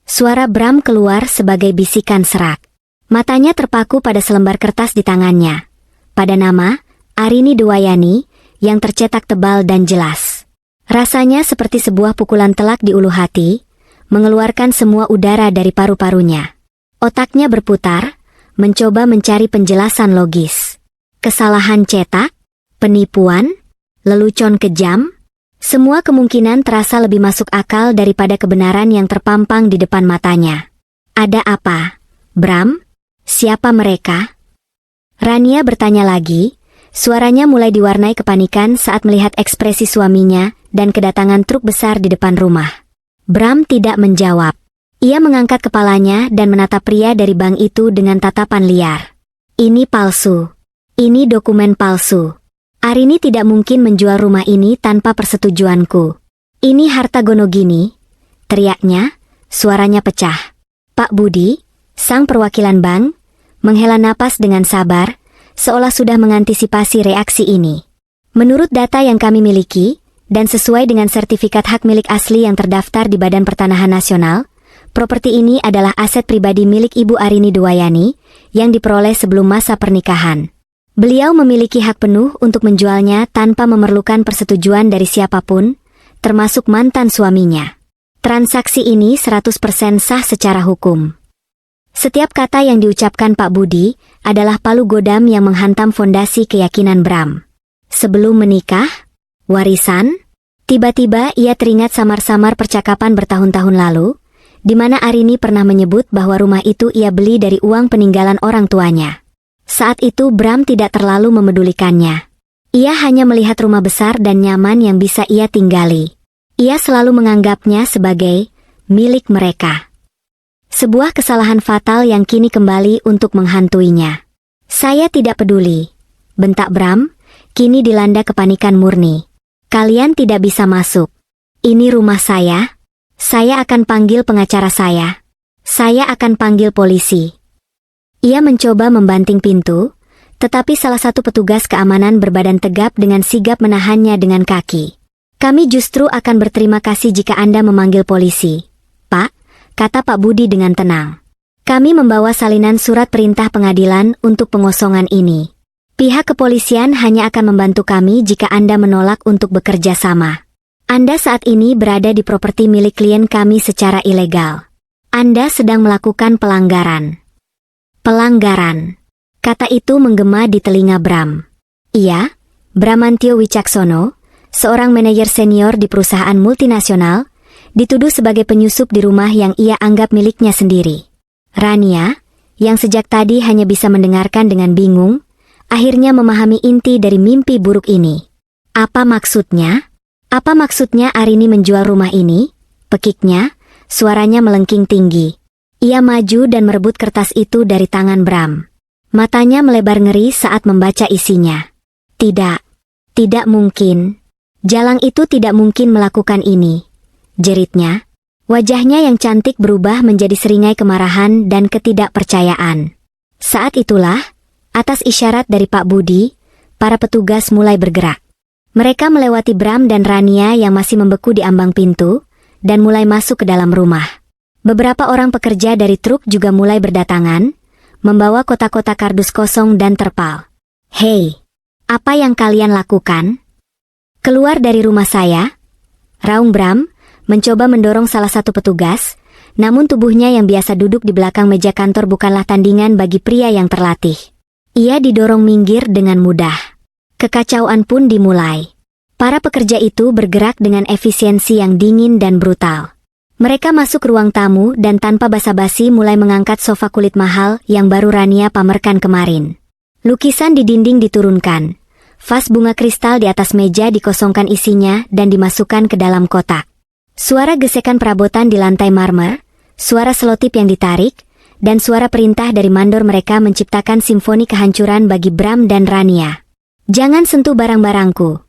Suara Bram keluar sebagai bisikan serak. Matanya terpaku pada selembar kertas di tangannya. Pada nama, Arini Dewayani, yang tercetak tebal dan jelas. Rasanya seperti sebuah pukulan telak di ulu hati, mengeluarkan semua udara dari paru-parunya. Otaknya berputar, mencoba mencari penjelasan logis. Kesalahan cetak, penipuan, lelucon kejam, semua kemungkinan terasa lebih masuk akal daripada kebenaran yang terpampang di depan matanya. Ada apa, Bram? Siapa mereka? Rania bertanya lagi, suaranya mulai diwarnai kepanikan saat melihat ekspresi suaminya dan kedatangan truk besar di depan rumah. Bram tidak menjawab. Ia mengangkat kepalanya dan menatap pria dari bank itu dengan tatapan liar. Ini palsu. Ini dokumen palsu. Arini tidak mungkin menjual rumah ini tanpa persetujuanku. Ini harta Gonogini, teriaknya, suaranya pecah. Pak Budi, sang perwakilan bank, menghela napas dengan sabar, seolah sudah mengantisipasi reaksi ini. Menurut data yang kami miliki, dan sesuai dengan sertifikat hak milik asli yang terdaftar di Badan Pertanahan Nasional, properti ini adalah aset pribadi milik Ibu Arini Dewayani yang diperoleh sebelum masa pernikahan. Beliau memiliki hak penuh untuk menjualnya tanpa memerlukan persetujuan dari siapapun, termasuk mantan suaminya. Transaksi ini 100% sah secara hukum. Setiap kata yang diucapkan Pak Budi adalah palu godam yang menghantam fondasi keyakinan Bram. Sebelum menikah, warisan, tiba-tiba ia teringat samar-samar percakapan bertahun-tahun lalu, di mana Arini pernah menyebut bahwa rumah itu ia beli dari uang peninggalan orang tuanya. Saat itu Bram tidak terlalu memedulikannya. Ia hanya melihat rumah besar dan nyaman yang bisa ia tinggali. Ia selalu menganggapnya sebagai milik mereka. Sebuah kesalahan fatal yang kini kembali untuk menghantuinya. Saya tidak peduli, bentak Bram, kini dilanda kepanikan murni. Kalian tidak bisa masuk. Ini rumah saya. Saya akan panggil pengacara saya. Saya akan panggil polisi. Ia mencoba membanting pintu, tetapi salah satu petugas keamanan berbadan tegap dengan sigap menahannya dengan kaki. Kami justru akan berterima kasih jika Anda memanggil polisi, Pak, kata Pak Budi dengan tenang. Kami membawa salinan surat perintah pengadilan untuk pengosongan ini. Pihak kepolisian hanya akan membantu kami jika Anda menolak untuk bekerja sama. Anda saat ini berada di properti milik klien kami secara ilegal. Anda sedang melakukan pelanggaran. Pelanggaran. Kata itu menggema di telinga Bram. Ia, Bramantio Wicaksono, seorang manajer senior di perusahaan multinasional, dituduh sebagai penyusup di rumah yang ia anggap miliknya sendiri. Rania, yang sejak tadi hanya bisa mendengarkan dengan bingung, akhirnya memahami inti dari mimpi buruk ini. Apa maksudnya? Apa maksudnya Arini menjual rumah ini? Pekiknya, suaranya melengking tinggi. Ia maju dan merebut kertas itu dari tangan Bram. Matanya melebar ngeri saat membaca isinya. Tidak. Tidak mungkin. Jalang itu tidak mungkin melakukan ini. Jeritnya. Wajahnya yang cantik berubah menjadi seringai kemarahan dan ketidakpercayaan. Saat itulah, atas isyarat dari Pak Budi, para petugas mulai bergerak. Mereka melewati Bram dan Rania yang masih membeku di ambang pintu, dan mulai masuk ke dalam rumah. Beberapa orang pekerja dari truk juga mulai berdatangan, membawa kotak-kotak kardus kosong dan terpal. Hei, apa yang kalian lakukan? Keluar dari rumah saya? Raung Bram, mencoba mendorong salah satu petugas, namun tubuhnya yang biasa duduk di belakang meja kantor bukanlah tandingan bagi pria yang terlatih. Ia didorong minggir dengan mudah. Kekacauan pun dimulai. Para pekerja itu bergerak dengan efisiensi yang dingin dan brutal. Mereka masuk ruang tamu dan tanpa basa-basi mulai mengangkat sofa kulit mahal yang baru Rania pamerkan kemarin. Lukisan di dinding diturunkan. Vas bunga kristal di atas meja dikosongkan isinya dan dimasukkan ke dalam kotak. Suara gesekan perabotan di lantai marmer, suara selotip yang ditarik, dan suara perintah dari mandor mereka menciptakan simfoni kehancuran bagi Bram dan Rania. Jangan sentuh barang-barangku,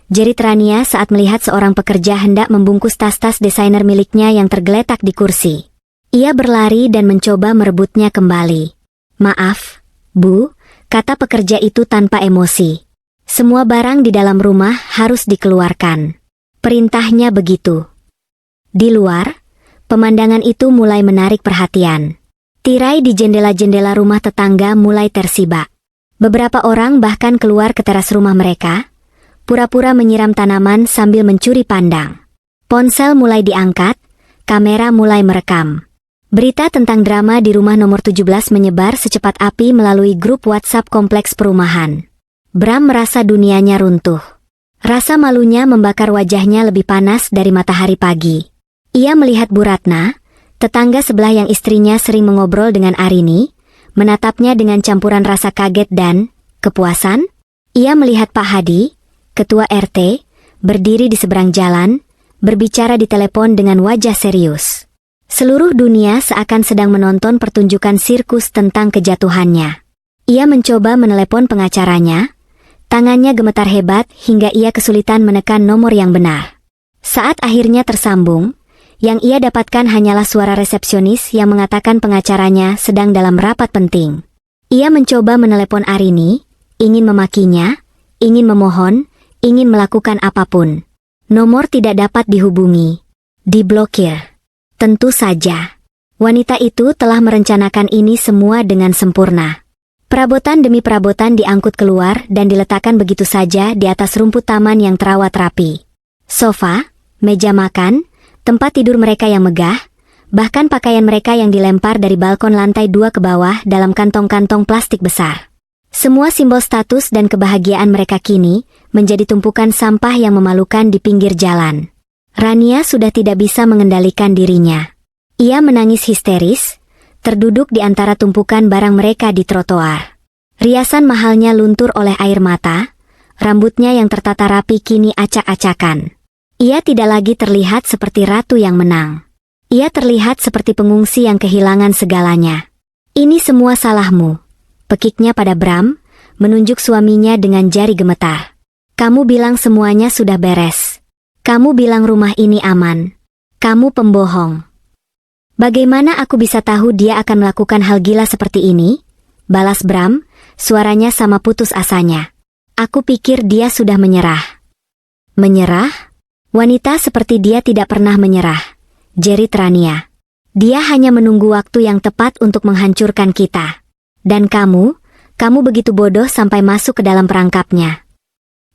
jerit Rania saat melihat seorang pekerja hendak membungkus tas-tas desainer miliknya yang tergeletak di kursi. Ia berlari dan mencoba merebutnya kembali. Maaf, Bu, kata pekerja itu tanpa emosi. Semua barang di dalam rumah harus dikeluarkan. Perintahnya begitu. Di luar, pemandangan itu mulai menarik perhatian. Tirai di jendela-jendela rumah tetangga mulai tersibak. Beberapa orang bahkan keluar ke teras rumah mereka, pura-pura menyiram tanaman sambil mencuri pandang. Ponsel mulai diangkat, kamera mulai merekam. Berita tentang drama di rumah nomor 17 menyebar secepat api melalui grup WhatsApp kompleks perumahan. Bram merasa dunianya runtuh. Rasa malunya membakar wajahnya lebih panas dari matahari pagi. Ia melihat Bu Ratna, tetangga sebelah yang istrinya sering mengobrol dengan Arini, menatapnya dengan campuran rasa kaget dan kepuasan. Ia melihat Pak Hadi, ketua RT, berdiri di seberang jalan, berbicara di telepon dengan wajah serius. Seluruh dunia seakan sedang menonton pertunjukan sirkus tentang kejatuhannya. Ia mencoba menelepon pengacaranya, tangannya gemetar hebat hingga ia kesulitan menekan nomor yang benar. Saat akhirnya tersambung, yang ia dapatkan hanyalah suara resepsionis yang mengatakan pengacaranya sedang dalam rapat penting. Ia mencoba menelepon Arini, ingin memakinya, ingin memohon, ingin melakukan apapun. Nomor tidak dapat dihubungi. Diblokir. Tentu saja. Wanita itu telah merencanakan ini semua dengan sempurna. Perabotan demi perabotan diangkut keluar dan diletakkan begitu saja di atas rumput taman yang terawat rapi. Sofa, meja makan, tempat tidur mereka yang megah, bahkan pakaian mereka yang dilempar dari balkon lantai 2 ke bawah dalam kantong-kantong plastik besar. Semua simbol status dan kebahagiaan mereka kini menjadi tumpukan sampah yang memalukan di pinggir jalan. Rania sudah tidak bisa mengendalikan dirinya. Ia menangis histeris, terduduk di antara tumpukan barang mereka di trotoar. Riasan mahalnya luntur oleh air mata, rambutnya yang tertata rapi kini acak-acakan. Ia tidak lagi terlihat seperti ratu yang menang. Ia terlihat seperti pengungsi yang kehilangan segalanya. Ini semua salahmu, pekiknya pada Bram, menunjuk suaminya dengan jari gemetar. Kamu bilang semuanya sudah beres. Kamu bilang rumah ini aman. Kamu pembohong. Bagaimana aku bisa tahu dia akan melakukan hal gila seperti ini? Balas Bram, suaranya sama putus asanya. Aku pikir dia sudah menyerah. Menyerah? Wanita seperti dia tidak pernah menyerah, jerit Rania. Dia hanya menunggu waktu yang tepat untuk menghancurkan kita. Dan kamu begitu bodoh sampai masuk ke dalam perangkapnya.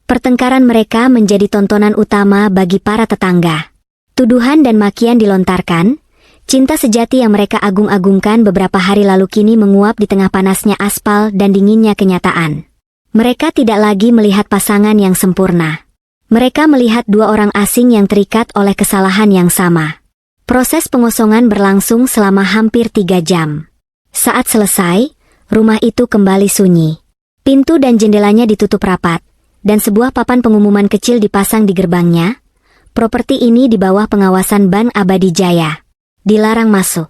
Pertengkaran mereka menjadi tontonan utama bagi para tetangga. Tuduhan dan makian dilontarkan, cinta sejati yang mereka agung-agungkan beberapa hari lalu kini menguap di tengah panasnya aspal dan dinginnya kenyataan. Mereka tidak lagi melihat pasangan yang sempurna. Mereka melihat dua orang asing yang terikat oleh kesalahan yang sama. Proses pengosongan berlangsung selama hampir 3 jam. Saat selesai, rumah itu kembali sunyi. Pintu dan jendelanya ditutup rapat, dan sebuah papan pengumuman kecil dipasang di gerbangnya. Properti ini di bawah pengawasan Bank Abadi Jaya. Dilarang masuk.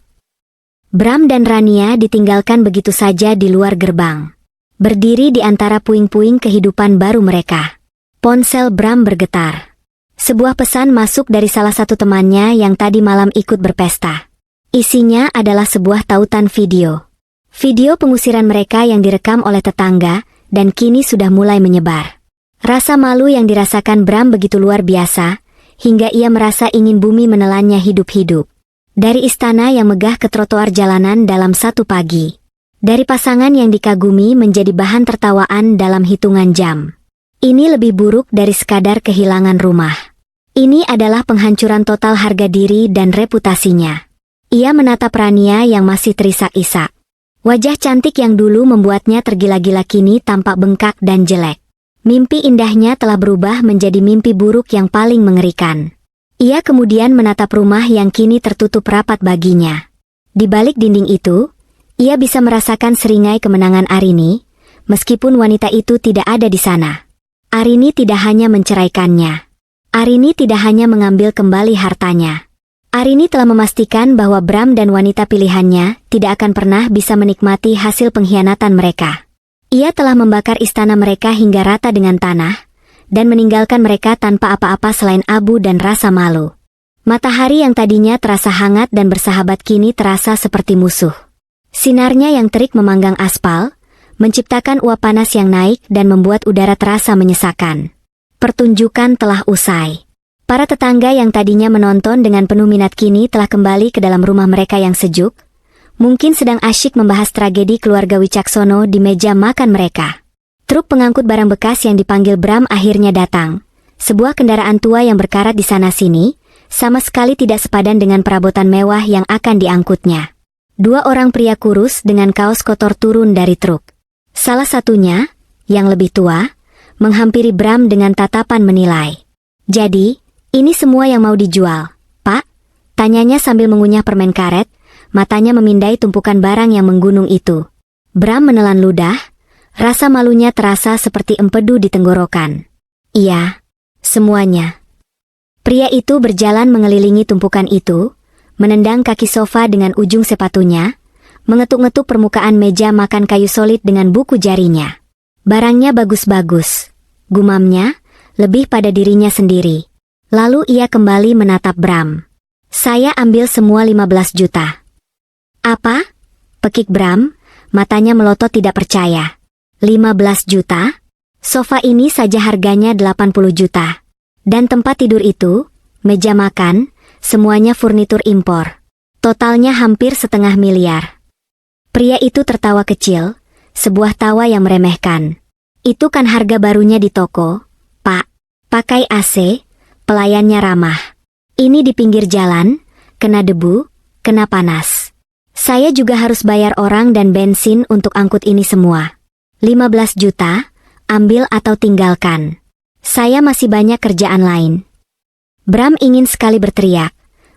Bram dan Rania ditinggalkan begitu saja di luar gerbang. Berdiri di antara puing-puing kehidupan baru mereka. Ponsel Bram bergetar. Sebuah pesan masuk dari salah satu temannya yang tadi malam ikut berpesta. Isinya adalah sebuah tautan video. Video pengusiran mereka yang direkam oleh tetangga, dan kini sudah mulai menyebar. Rasa malu yang dirasakan Bram begitu luar biasa, hingga ia merasa ingin bumi menelannya hidup-hidup. Dari istana yang megah ke trotoar jalanan dalam satu pagi. Dari pasangan yang dikagumi menjadi bahan tertawaan dalam hitungan jam. Ini lebih buruk dari sekadar kehilangan rumah. Ini adalah penghancuran total harga diri dan reputasinya. Ia menatap Rania yang masih terisak-isak. Wajah cantik yang dulu membuatnya tergila-gila kini tampak bengkak dan jelek. Mimpi indahnya telah berubah menjadi mimpi buruk yang paling mengerikan. Ia kemudian menatap rumah yang kini tertutup rapat baginya. Di balik dinding itu, ia bisa merasakan seringai kemenangan Arini, meskipun wanita itu tidak ada di sana. Arini tidak hanya menceraikannya. Arini tidak hanya mengambil kembali hartanya. Arini telah memastikan bahwa Bram dan wanita pilihannya tidak akan pernah bisa menikmati hasil pengkhianatan mereka. Ia telah membakar istana mereka hingga rata dengan tanah, dan meninggalkan mereka tanpa apa-apa selain abu dan rasa malu. Matahari yang tadinya terasa hangat dan bersahabat kini terasa seperti musuh. Sinarnya yang terik memanggang aspal, menciptakan uap panas yang naik dan membuat udara terasa menyesakan. Pertunjukan telah usai. Para tetangga yang tadinya menonton dengan penuh minat kini telah kembali ke dalam rumah mereka yang sejuk, mungkin sedang asyik membahas tragedi keluarga Wicaksono di meja makan mereka. Truk pengangkut barang bekas yang dipanggil Bram akhirnya datang. Sebuah kendaraan tua yang berkarat di sana-sini, sama sekali tidak sepadan dengan perabotan mewah yang akan diangkutnya. 2 orang pria kurus dengan kaos kotor turun dari truk. Salah satunya, yang lebih tua, menghampiri Bram dengan tatapan menilai. "Jadi, ini semua yang mau dijual, Pak?" Tanyanya sambil mengunyah permen karet, matanya memindai tumpukan barang yang menggunung itu. Bram menelan ludah, rasa malunya terasa seperti empedu di tenggorokan. "Iya, semuanya." Pria itu berjalan mengelilingi tumpukan itu, menendang kaki sofa dengan ujung sepatunya, mengetuk-ngetuk permukaan meja makan kayu solid dengan buku jarinya. "Barangnya bagus-bagus," gumamnya, lebih pada dirinya sendiri. Lalu ia kembali menatap Bram. "Saya ambil semua 15 juta. "Apa?" pekik Bram, matanya melotot tidak percaya. 15 juta? Sofa ini saja harganya 80 juta. Dan tempat tidur itu, meja makan, semuanya furnitur impor. Totalnya hampir 1,5 miliar. Pria itu tertawa kecil, sebuah tawa yang meremehkan. "Itu kan harga barunya di toko, Pak. Pakai AC, pelayannya ramah. Ini di pinggir jalan, kena debu, kena panas. Saya juga harus bayar orang dan bensin untuk angkut ini semua. 15 juta, ambil atau tinggalkan. Saya masih banyak kerjaan lain." Bram ingin sekali berteriak,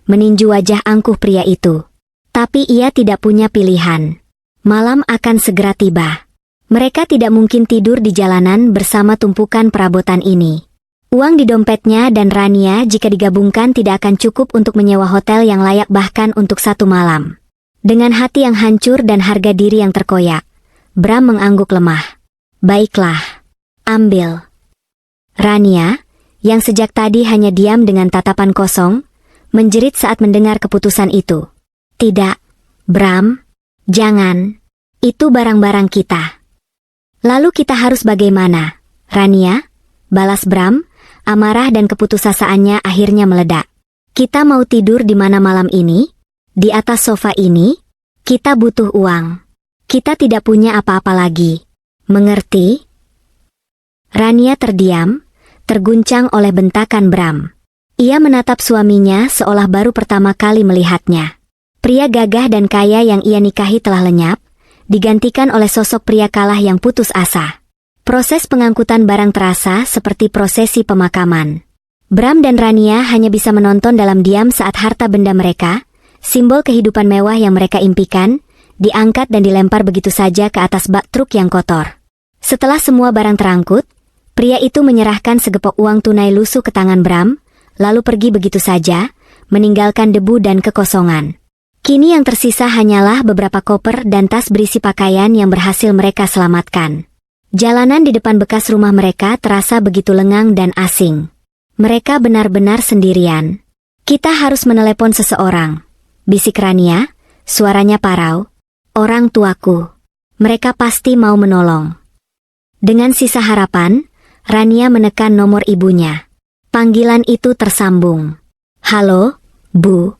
meninju wajah angkuh pria itu. Tapi ia tidak punya pilihan. Malam akan segera tiba. Mereka tidak mungkin tidur di jalanan bersama tumpukan perabotan ini. Uang di dompetnya dan Rania jika digabungkan tidak akan cukup untuk menyewa hotel yang layak bahkan untuk 1 malam. Dengan hati yang hancur dan harga diri yang terkoyak, Bram mengangguk lemah. "Baiklah, ambil." Rania, yang sejak tadi hanya diam dengan tatapan kosong, menjerit saat mendengar keputusan itu. Tidak, Bram, jangan. Itu barang-barang kita. Lalu kita harus bagaimana, Rania? Balas Bram, amarah dan keputusasaannya akhirnya meledak. Kita mau tidur di mana malam ini? Di atas sofa ini? Kita butuh uang. Kita tidak punya apa-apa lagi. Mengerti? Rania terdiam, terguncang oleh bentakan Bram. Ia menatap suaminya seolah baru pertama kali melihatnya. Pria gagah dan kaya yang ia nikahi telah lenyap, digantikan oleh sosok pria kalah yang putus asa. Proses pengangkutan barang terasa seperti prosesi pemakaman. Bram dan Rania hanya bisa menonton dalam diam saat harta benda mereka, simbol kehidupan mewah yang mereka impikan, diangkat dan dilempar begitu saja ke atas bak truk yang kotor. Setelah semua barang terangkut, pria itu menyerahkan segepok uang tunai lusuh ke tangan Bram, lalu pergi begitu saja, meninggalkan debu dan kekosongan. Kini yang tersisa hanyalah beberapa koper dan tas berisi pakaian yang berhasil mereka selamatkan. Jalanan di depan bekas rumah mereka terasa begitu lengang dan asing. Mereka benar-benar sendirian. Kita harus menelepon seseorang, bisik Rania, suaranya parau. Orang tuaku. Mereka pasti mau menolong. Dengan sisa harapan, Rania menekan nomor ibunya. Panggilan itu tersambung. Halo, Bu.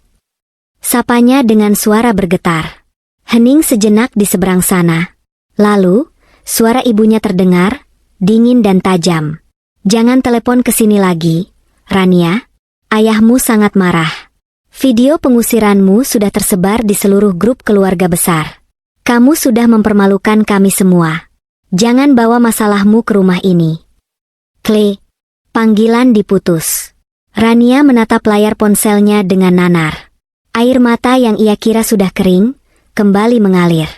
Sapanya dengan suara bergetar. Hening sejenak di seberang sana. Lalu, suara ibunya terdengar, dingin dan tajam. Jangan telepon ke sini lagi, Rania. Ayahmu sangat marah. Video pengusiranmu sudah tersebar di seluruh grup keluarga besar. Kamu sudah mempermalukan kami semua. Jangan bawa masalahmu ke rumah ini. Klik. Panggilan diputus. Rania menatap layar ponselnya dengan nanar. Air mata yang ia kira sudah kering, kembali mengalir.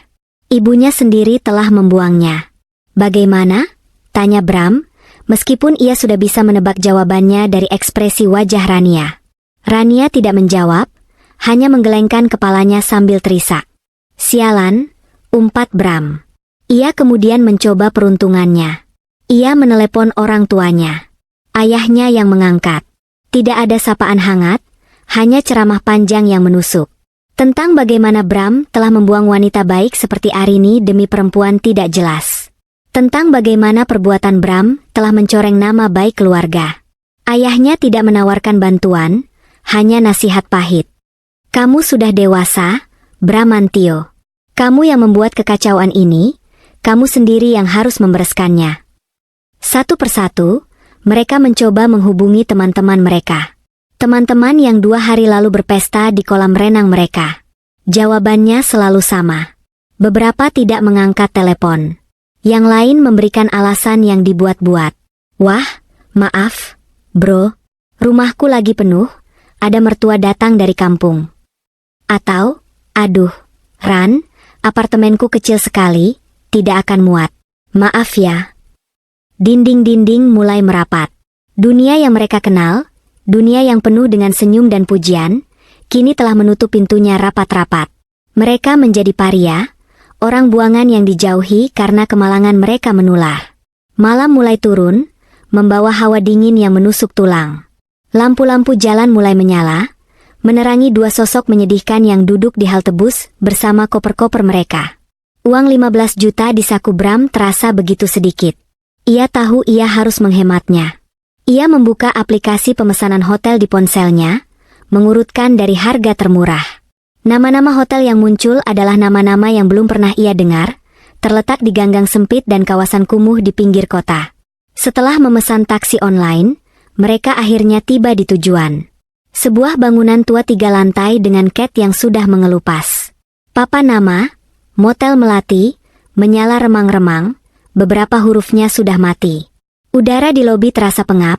Ibunya sendiri telah membuangnya. Bagaimana? Tanya Bram, meskipun ia sudah bisa menebak jawabannya dari ekspresi wajah Rania. Rania tidak menjawab, hanya menggelengkan kepalanya sambil terisak. Sialan, umpat Bram. Ia kemudian mencoba peruntungannya. Ia menelepon orang tuanya. Ayahnya yang mengangkat. Tidak ada sapaan hangat, hanya ceramah panjang yang menusuk. Tentang bagaimana Bram telah membuang wanita baik seperti Arini demi perempuan tidak jelas. Tentang bagaimana perbuatan Bram telah mencoreng nama baik keluarga. Ayahnya tidak menawarkan bantuan, hanya nasihat pahit. Kamu sudah dewasa, Bramantio. Kamu yang membuat kekacauan ini, kamu sendiri yang harus membereskannya. Satu persatu, mereka mencoba menghubungi teman-teman mereka. Teman-teman yang 2 hari lalu berpesta di kolam renang mereka. Jawabannya selalu sama. Beberapa tidak mengangkat telepon. Yang lain memberikan alasan yang dibuat-buat. Wah, maaf, bro. Rumahku lagi penuh, ada mertua datang dari kampung. Atau, aduh, Ran, apartemenku kecil sekali, tidak akan muat. Maaf ya. Dinding-dinding mulai merapat. Dunia yang mereka kenal, dunia yang penuh dengan senyum dan pujian, kini telah menutup pintunya rapat-rapat. Mereka menjadi paria, orang buangan yang dijauhi karena kemalangan mereka menular. Malam mulai turun, membawa hawa dingin yang menusuk tulang. Lampu-lampu jalan mulai menyala, menerangi 2 sosok menyedihkan yang duduk di halte bus bersama koper-koper mereka. Uang 15 juta di saku Bram terasa begitu sedikit. Ia tahu ia harus menghematnya. Ia membuka aplikasi pemesanan hotel di ponselnya, mengurutkan dari harga termurah. Nama-nama hotel yang muncul adalah nama-nama yang belum pernah ia dengar, terletak di ganggang sempit dan kawasan kumuh di pinggir kota. Setelah memesan taksi online, mereka akhirnya tiba di tujuan. Sebuah bangunan tua 3 lantai dengan cat yang sudah mengelupas. Papan nama, Motel Melati, menyala remang-remang, beberapa hurufnya sudah mati. Udara di lobi terasa pengap,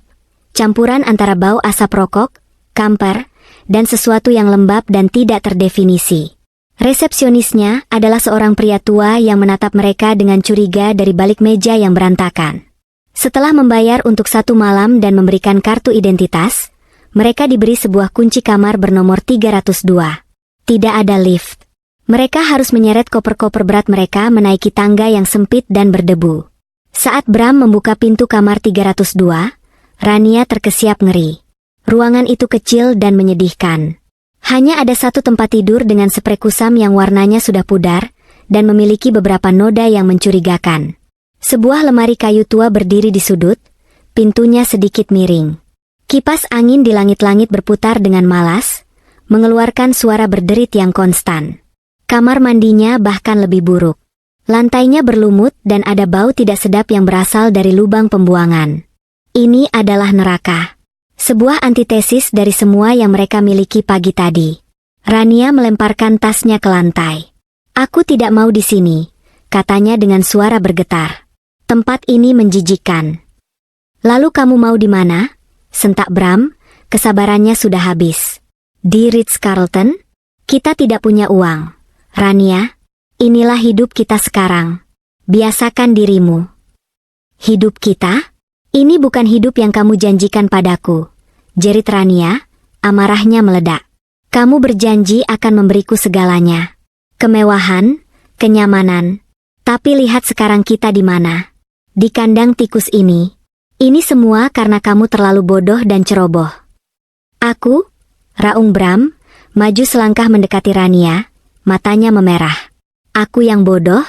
campuran antara bau asap rokok, kamper, dan sesuatu yang lembab dan tidak terdefinisi. Resepsionisnya adalah seorang pria tua yang menatap mereka dengan curiga dari balik meja yang berantakan. Setelah membayar untuk 1 malam dan memberikan kartu identitas, mereka diberi sebuah kunci kamar bernomor 302. Tidak ada lift. Mereka harus menyeret koper-koper berat mereka menaiki tangga yang sempit dan berdebu. Saat Bram membuka pintu kamar 302, Rania terkesiap ngeri. Ruangan itu kecil dan menyedihkan. Hanya ada satu tempat tidur dengan sprei kusam yang warnanya sudah pudar, dan memiliki beberapa noda yang mencurigakan. Sebuah lemari kayu tua berdiri di sudut, pintunya sedikit miring. Kipas angin di langit-langit berputar dengan malas, mengeluarkan suara berderit yang konstan. Kamar mandinya bahkan lebih buruk. Lantainya berlumut dan ada bau tidak sedap yang berasal dari lubang pembuangan. Ini adalah neraka. Sebuah antitesis dari semua yang mereka miliki pagi tadi. Rania melemparkan tasnya ke lantai. "Aku tidak mau di sini," katanya dengan suara bergetar. "Tempat ini menjijikkan." "Lalu kamu mau di mana?" sentak Bram, kesabarannya sudah habis. "Di Ritz-Carlton? Kita tidak punya uang. Rania, inilah hidup kita sekarang. Biasakan dirimu." "Hidup kita? Ini bukan hidup yang kamu janjikan padaku," jerit Rania, amarahnya meledak. "Kamu berjanji akan memberiku segalanya. Kemewahan, kenyamanan. Tapi lihat sekarang kita di mana. Di kandang tikus ini. Ini semua karena kamu terlalu bodoh dan ceroboh." "Aku?" raung Bram, maju selangkah mendekati Rania, matanya memerah. "Aku yang bodoh?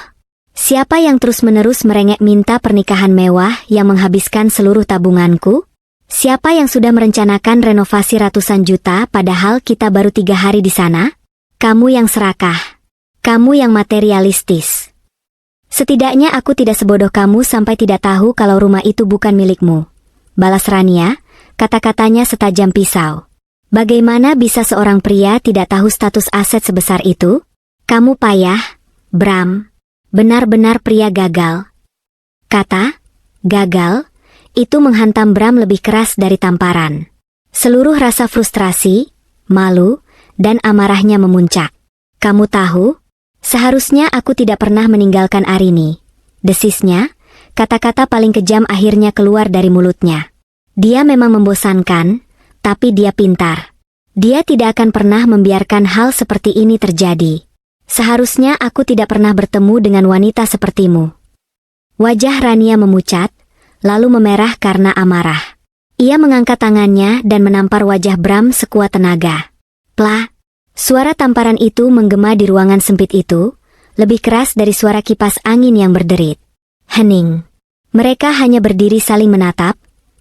Siapa yang terus-menerus merengek minta pernikahan mewah yang menghabiskan seluruh tabunganku? Siapa yang sudah merencanakan renovasi ratusan juta padahal kita baru 3 hari di sana? Kamu yang serakah. Kamu yang materialistis. Setidaknya aku tidak sebodoh kamu sampai tidak tahu kalau rumah itu bukan milikmu," balas Rania, kata-katanya setajam pisau. "Bagaimana bisa seorang pria tidak tahu status aset sebesar itu? Kamu payah, Bram. Benar-benar pria gagal." Kata gagal itu menghantam Bram lebih keras dari tamparan. Seluruh rasa frustrasi, malu, dan amarahnya memuncak. "Kamu tahu? Seharusnya aku tidak pernah meninggalkan Arini," desisnya, kata-kata paling kejam akhirnya keluar dari mulutnya. Dia memang membosankan, tapi dia pintar. Dia tidak akan pernah membiarkan hal seperti ini terjadi. "Seharusnya aku tidak pernah bertemu dengan wanita sepertimu." Wajah Rania memucat, lalu memerah karena amarah. Ia mengangkat tangannya dan menampar wajah Bram sekuat tenaga. Plak! Suara tamparan itu menggema di ruangan sempit itu, lebih keras dari suara kipas angin yang berderit. Hening. Mereka hanya berdiri saling menatap,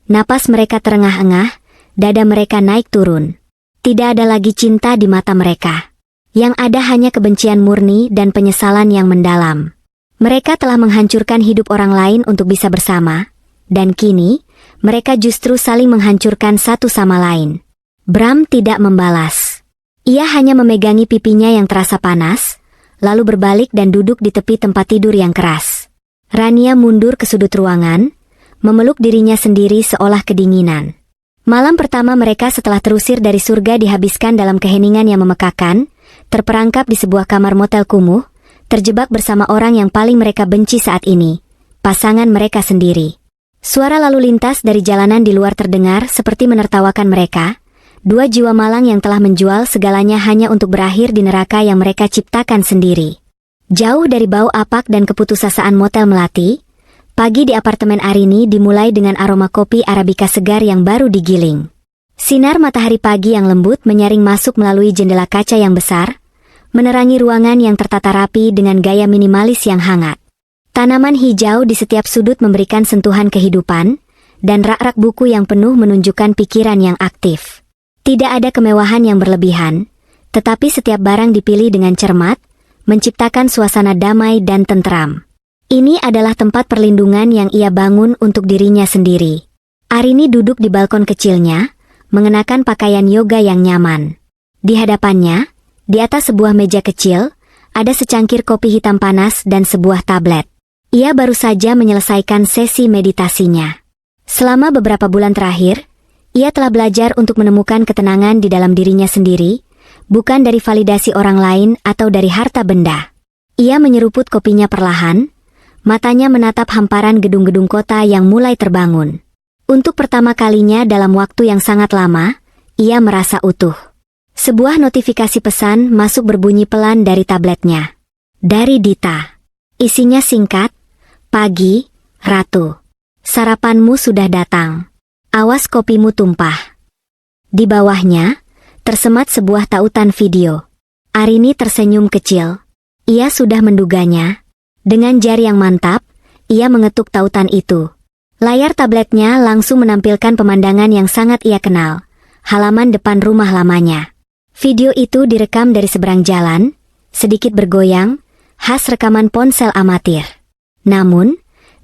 napas mereka terengah-engah, dada mereka naik turun. Tidak ada lagi cinta di mata mereka. Yang ada hanya kebencian murni dan penyesalan yang mendalam. Mereka telah menghancurkan hidup orang lain untuk bisa bersama, dan kini, mereka justru saling menghancurkan satu sama lain. Bram tidak membalas. Ia hanya memegangi pipinya yang terasa panas, lalu berbalik dan duduk di tepi tempat tidur yang keras. Rania mundur ke sudut ruangan, memeluk dirinya sendiri seolah kedinginan. Malam pertama mereka setelah terusir dari surga dihabiskan dalam keheningan yang memekakan, terperangkap di sebuah kamar motel kumuh, terjebak bersama orang yang paling mereka benci saat ini, pasangan mereka sendiri. Suara lalu lintas dari jalanan di luar terdengar seperti menertawakan mereka. Dua jiwa malang yang telah menjual segalanya hanya untuk berakhir di neraka yang mereka ciptakan sendiri. Jauh dari bau apak dan keputusasaan motel melati, pagi di apartemen Arini dimulai dengan aroma kopi Arabica segar yang baru digiling. Sinar matahari pagi yang lembut menyaring masuk melalui jendela kaca yang besar, menerangi ruangan yang tertata rapi dengan gaya minimalis yang hangat. Tanaman hijau di setiap sudut memberikan sentuhan kehidupan, dan rak-rak buku yang penuh menunjukkan pikiran yang aktif. Tidak ada kemewahan yang berlebihan, tetapi setiap barang dipilih dengan cermat, menciptakan suasana damai dan tentram. Ini adalah tempat perlindungan yang ia bangun untuk dirinya sendiri. Arini duduk di balkon kecilnya, mengenakan pakaian yoga yang nyaman. Di hadapannya, di atas sebuah meja kecil, ada secangkir kopi hitam panas dan sebuah tablet. Ia baru saja menyelesaikan sesi meditasinya. Selama beberapa bulan terakhir, ia telah belajar untuk menemukan ketenangan di dalam dirinya sendiri, bukan dari validasi orang lain atau dari harta benda. Ia menyeruput kopinya perlahan, matanya menatap hamparan gedung-gedung kota yang mulai terbangun. Untuk pertama kalinya dalam waktu yang sangat lama, ia merasa utuh. Sebuah notifikasi pesan masuk berbunyi pelan dari tabletnya. Dari Dita. Isinya singkat, "Pagi, Ratu. Sarapanmu sudah datang. Awas kopimu tumpah. Di bawahnya, tersemat sebuah tautan video. Arini tersenyum kecil. Ia sudah menduganya. Dengan jari yang mantap, ia mengetuk tautan itu. Layar tabletnya langsung menampilkan pemandangan yang sangat ia kenal. Halaman depan rumah lamanya. Video itu direkam dari seberang jalan, sedikit bergoyang, khas rekaman ponsel amatir. Namun,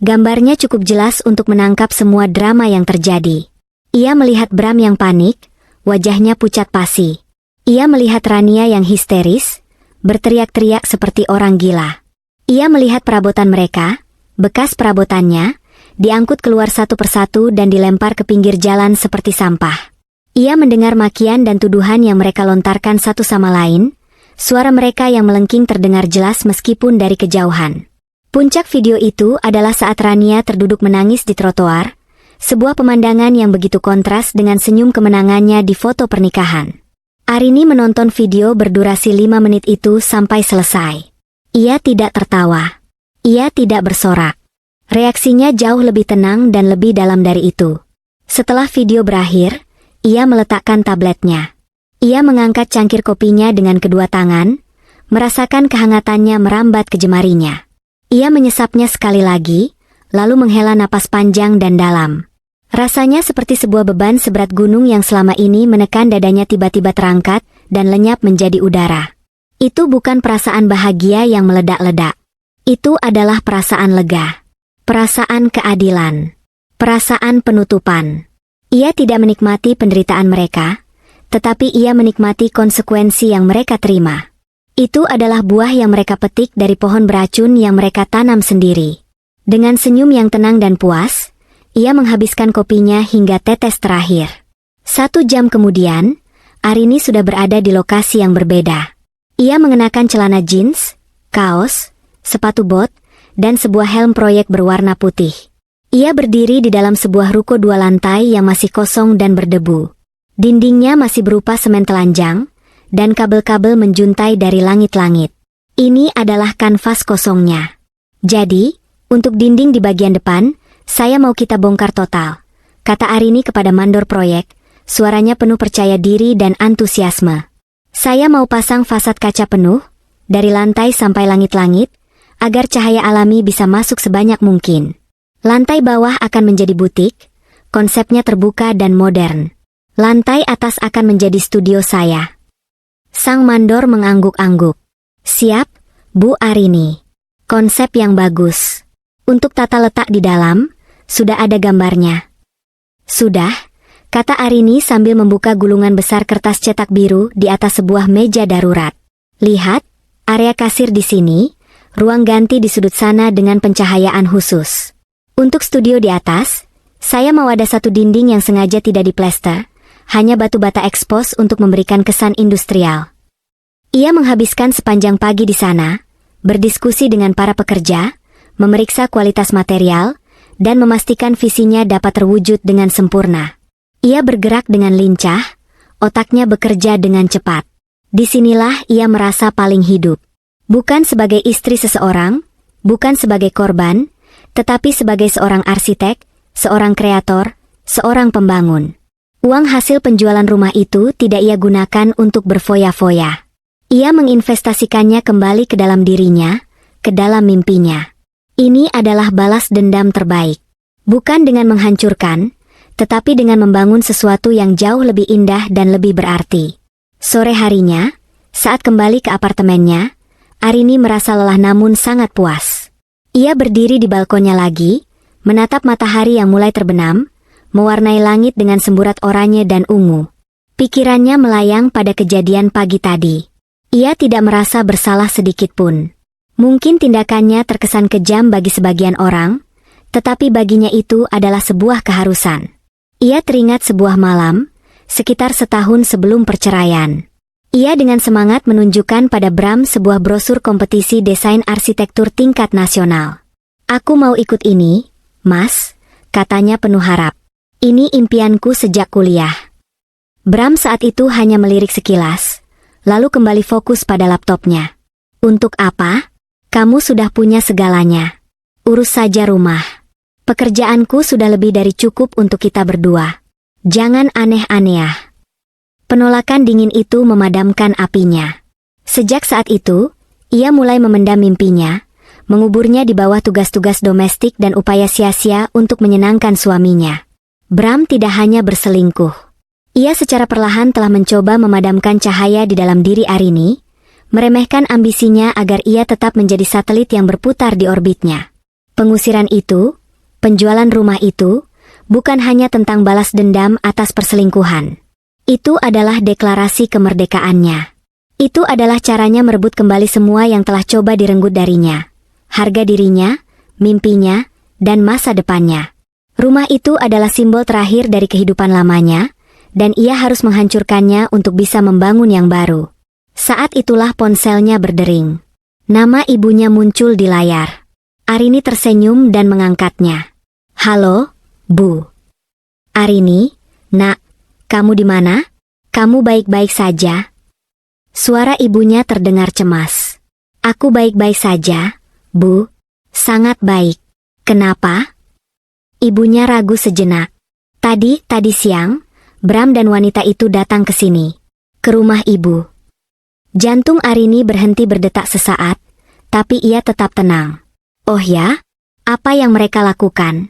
gambarnya cukup jelas untuk menangkap semua drama yang terjadi. Ia melihat Bram yang panik, wajahnya pucat pasi. Ia melihat Rania yang histeris, berteriak-teriak seperti orang gila. Ia melihat perabotan mereka, bekas perabotannya, diangkut keluar satu persatu dan dilempar ke pinggir jalan seperti sampah. Ia mendengar makian dan tuduhan yang mereka lontarkan satu sama lain, suara mereka yang melengking terdengar jelas meskipun dari kejauhan. Puncak video itu adalah saat Rania terduduk menangis di trotoar, sebuah pemandangan yang begitu kontras dengan senyum kemenangannya di foto pernikahan. Arini menonton video berdurasi 5 menit itu sampai selesai. Ia tidak tertawa. Ia tidak bersorak. Reaksinya jauh lebih tenang dan lebih dalam dari itu. Setelah video berakhir, ia meletakkan tabletnya. Ia mengangkat cangkir kopinya dengan kedua tangan, merasakan kehangatannya merambat ke jemarinya. Ia menyesapnya sekali lagi, lalu menghela napas panjang dan dalam. Rasanya seperti sebuah beban seberat gunung yang selama ini menekan dadanya tiba-tiba terangkat dan lenyap menjadi udara. Itu bukan perasaan bahagia yang meledak-ledak. Itu adalah perasaan lega. Perasaan keadilan. Perasaan penutupan. Ia tidak menikmati penderitaan mereka, tetapi ia menikmati konsekuensi yang mereka terima. Itu adalah buah yang mereka petik dari pohon beracun yang mereka tanam sendiri. Dengan senyum yang tenang dan puas, ia menghabiskan kopinya hingga tetes terakhir. 1 jam kemudian, Arini sudah berada di lokasi yang berbeda. Ia mengenakan celana jeans, kaos, sepatu bot, dan sebuah helm proyek berwarna putih. Ia berdiri di dalam sebuah ruko 2 lantai yang masih kosong dan berdebu. Dindingnya masih berupa semen telanjang, dan kabel-kabel menjuntai dari langit-langit. Ini adalah kanvas kosongnya. Jadi, untuk dinding di bagian depan, saya mau kita bongkar total, kata Arini kepada mandor proyek, suaranya penuh percaya diri dan antusiasme. Saya mau pasang fasad kaca penuh, dari lantai sampai langit-langit, agar cahaya alami bisa masuk sebanyak mungkin. Lantai bawah akan menjadi butik, konsepnya terbuka dan modern. Lantai atas akan menjadi studio saya. Sang mandor mengangguk-angguk. Siap, Bu Arini. Konsep yang bagus. Untuk tata letak di dalam, sudah ada gambarnya. Sudah, kata Arini sambil membuka gulungan besar kertas cetak biru di atas sebuah meja darurat. Lihat, area kasir di sini, ruang ganti di sudut sana dengan pencahayaan khusus. Untuk studio di atas, saya mau ada satu dinding yang sengaja tidak diplester, hanya batu bata ekspos untuk memberikan kesan industrial. Ia menghabiskan sepanjang pagi di sana, berdiskusi dengan para pekerja, memeriksa kualitas material, dan memastikan visinya dapat terwujud dengan sempurna. Ia bergerak dengan lincah, otaknya bekerja dengan cepat. Disinilah ia merasa paling hidup. Bukan sebagai istri seseorang, bukan sebagai korban, tetapi sebagai seorang arsitek, seorang kreator, seorang pembangun. Uang hasil penjualan rumah itu tidak ia gunakan untuk berfoya-foya. Ia menginvestasikannya kembali ke dalam dirinya, ke dalam mimpinya. Ini adalah balas dendam terbaik. Bukan dengan menghancurkan, tetapi dengan membangun sesuatu yang jauh lebih indah dan lebih berarti. Sore harinya, saat kembali ke apartemennya, Arini merasa lelah namun sangat puas. Ia berdiri di balkonnya lagi, menatap matahari yang mulai terbenam, mewarnai langit dengan semburat oranye dan ungu. Pikirannya melayang pada kejadian pagi tadi. Ia tidak merasa bersalah sedikit pun. Mungkin tindakannya terkesan kejam bagi sebagian orang, tetapi baginya itu adalah sebuah keharusan. Ia teringat sebuah malam, sekitar setahun sebelum perceraian. Ia dengan semangat menunjukkan pada Bram sebuah brosur kompetisi desain arsitektur tingkat nasional. Aku mau ikut ini, Mas, katanya penuh harap. Ini impianku sejak kuliah. Bram saat itu hanya melirik sekilas, lalu kembali fokus pada laptopnya. Untuk apa? Kamu sudah punya segalanya. Urus saja rumah. Pekerjaanku sudah lebih dari cukup untuk kita berdua. Jangan aneh-aneh. Penolakan dingin itu memadamkan apinya. Sejak saat itu, ia mulai memendam mimpinya, menguburnya di bawah tugas-tugas domestik dan upaya sia-sia untuk menyenangkan suaminya. Bram tidak hanya berselingkuh. Ia secara perlahan telah mencoba memadamkan cahaya di dalam diri Arini, meremehkan ambisinya agar ia tetap menjadi satelit yang berputar di orbitnya. Pengusiran itu, penjualan rumah itu, bukan hanya tentang balas dendam atas perselingkuhan. Itu adalah deklarasi kemerdekaannya. Itu adalah caranya merebut kembali semua yang telah coba direnggut darinya. Harga dirinya, mimpinya, dan masa depannya. Rumah itu adalah simbol terakhir dari kehidupan lamanya, dan ia harus menghancurkannya untuk bisa membangun yang baru. Saat itulah ponselnya berdering. Nama ibunya muncul di layar. Arini tersenyum dan mengangkatnya. Halo, Bu. Arini, nak, kamu di mana? Kamu baik-baik saja? Suara ibunya terdengar cemas. Aku baik-baik saja, Bu. Sangat baik. Kenapa? Ibunya ragu sejenak. Tadi siang, Bram dan wanita itu datang ke sini. Ke rumah ibu. Jantung Arini berhenti berdetak sesaat, tapi ia tetap tenang. Oh ya? Apa yang mereka lakukan?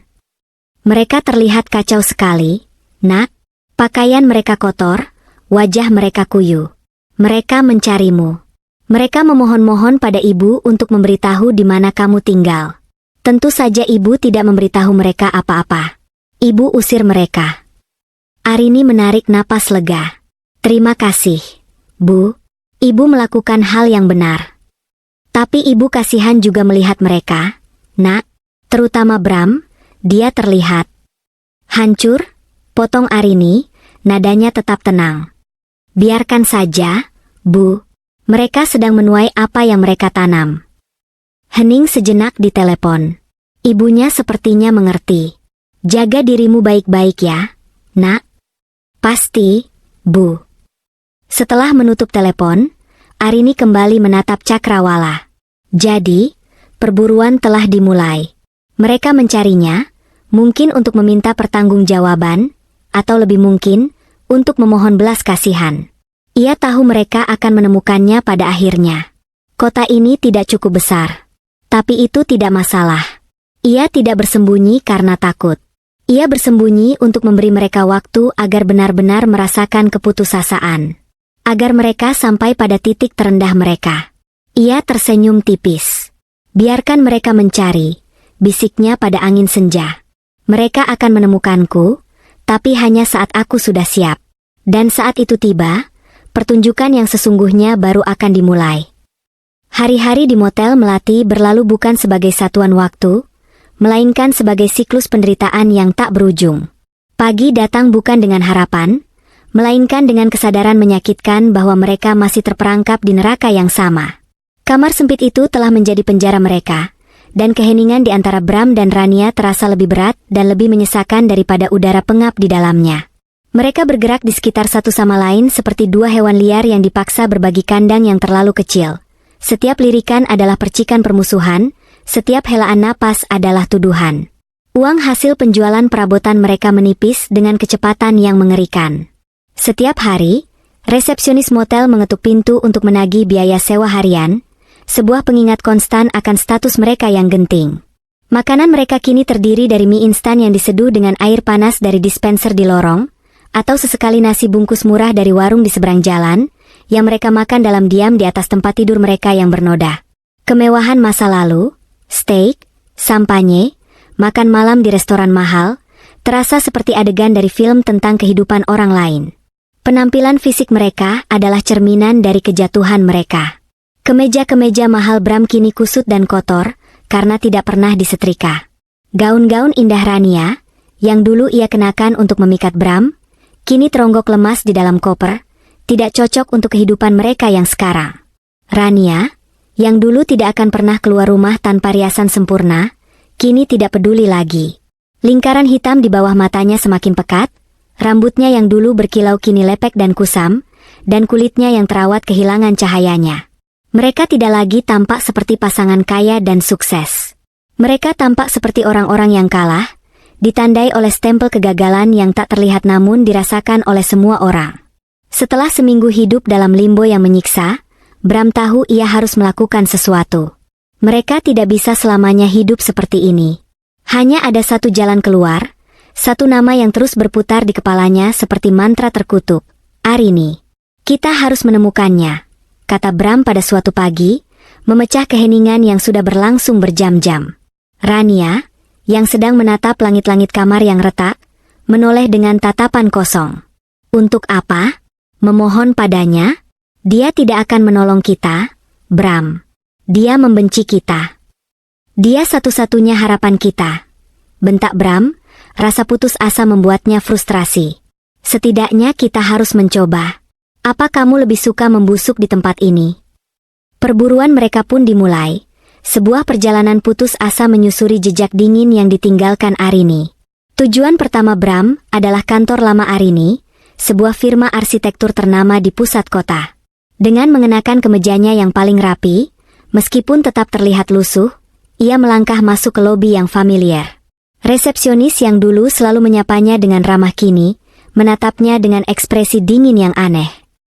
Mereka terlihat kacau sekali, nak. Pakaian mereka kotor, wajah mereka kuyu. Mereka mencarimu. Mereka memohon-mohon pada ibu untuk memberitahu di mana kamu tinggal. Tentu saja ibu tidak memberitahu mereka apa-apa. Ibu usir mereka. Arini menarik napas lega. Terima kasih, Bu. Ibu melakukan hal yang benar. Tapi ibu kasihan juga melihat mereka, nak. Terutama Bram, dia terlihat hancur. Potong Arini, nadanya tetap tenang. Biarkan saja, Bu. Mereka sedang menuai apa yang mereka tanam. Hening sejenak di telepon. Ibunya sepertinya mengerti. Jaga dirimu baik-baik ya, nak. Pasti, Bu. Setelah menutup telepon, Arini kembali menatap Cakrawala. Jadi, perburuan telah dimulai. Mereka mencarinya, mungkin untuk meminta pertanggungjawaban, atau lebih mungkin, untuk memohon belas kasihan. Ia tahu mereka akan menemukannya pada akhirnya. Kota ini tidak cukup besar. Tapi itu tidak masalah. Ia tidak bersembunyi karena takut. Ia bersembunyi untuk memberi mereka waktu agar benar-benar merasakan keputusasaan. Agar mereka sampai pada titik terendah mereka. Ia tersenyum tipis. Biarkan mereka mencari, bisiknya pada angin senja. Mereka akan menemukanku, tapi hanya saat aku sudah siap. Dan saat itu tiba, pertunjukan yang sesungguhnya baru akan dimulai. Hari-hari di motel Melati berlalu bukan sebagai satuan waktu, melainkan sebagai siklus penderitaan yang tak berujung. Pagi datang bukan dengan harapan, melainkan dengan kesadaran menyakitkan bahwa mereka masih terperangkap di neraka yang sama. Kamar sempit itu telah menjadi penjara mereka, dan keheningan di antara Bram dan Rania terasa lebih berat dan lebih menyesakan daripada udara pengap di dalamnya. Mereka bergerak di sekitar satu sama lain seperti dua hewan liar yang dipaksa berbagi kandang yang terlalu kecil. Setiap lirikan adalah percikan permusuhan, setiap helaan napas adalah tuduhan. Uang hasil penjualan perabotan mereka menipis dengan kecepatan yang mengerikan. Setiap hari, resepsionis motel mengetuk pintu untuk menagih biaya sewa harian, sebuah pengingat konstan akan status mereka yang genting. Makanan mereka kini terdiri dari mie instan yang diseduh dengan air panas dari dispenser di lorong, atau sesekali nasi bungkus murah dari warung di seberang jalan, yang mereka makan dalam diam di atas tempat tidur mereka yang bernoda. Kemewahan masa lalu, steak, sampanye, makan malam di restoran mahal, terasa seperti adegan dari film tentang kehidupan orang lain. Penampilan fisik mereka adalah cerminan dari kejatuhan mereka. Kemeja-kemeja mahal Bram kini kusut dan kotor, karena tidak pernah disetrika. Gaun-gaun indah Rania, yang dulu ia kenakan untuk memikat Bram, kini teronggok lemas di dalam koper, tidak cocok untuk kehidupan mereka yang sekarang. Rania, yang dulu tidak akan pernah keluar rumah tanpa riasan sempurna, kini tidak peduli lagi. Lingkaran hitam di bawah matanya semakin pekat, rambutnya yang dulu berkilau kini lepek dan kusam, dan kulitnya yang terawat kehilangan cahayanya. Mereka tidak lagi tampak seperti pasangan kaya dan sukses. Mereka tampak seperti orang-orang yang kalah, ditandai oleh stempel kegagalan yang tak terlihat namun dirasakan oleh semua orang. Setelah seminggu hidup dalam limbo yang menyiksa, Bram tahu ia harus melakukan sesuatu. Mereka tidak bisa selamanya hidup seperti ini. Hanya ada satu jalan keluar, satu nama yang terus berputar di kepalanya seperti mantra terkutuk. Arini. Kita harus menemukannya, kata Bram pada suatu pagi, memecah keheningan yang sudah berlangsung berjam-jam. Rania, yang sedang menatap langit-langit kamar yang retak, menoleh dengan tatapan kosong. Untuk apa? Memohon padanya? Dia tidak akan menolong kita, Bram. Dia membenci kita. Dia satu-satunya harapan kita. Bentak Bram, rasa putus asa membuatnya frustrasi. Setidaknya kita harus mencoba. Apa kamu lebih suka membusuk di tempat ini? Perburuan mereka pun dimulai. Sebuah perjalanan putus asa menyusuri jejak dingin yang ditinggalkan Arini. Tujuan pertama Bram adalah kantor lama Arini, sebuah firma arsitektur ternama di pusat kota. Dengan mengenakan kemejanya yang paling rapi, meskipun tetap terlihat lusuh, ia melangkah masuk ke lobi yang familiar. Resepsionis yang dulu selalu menyapanya dengan ramah kini, menatapnya dengan ekspresi dingin yang aneh.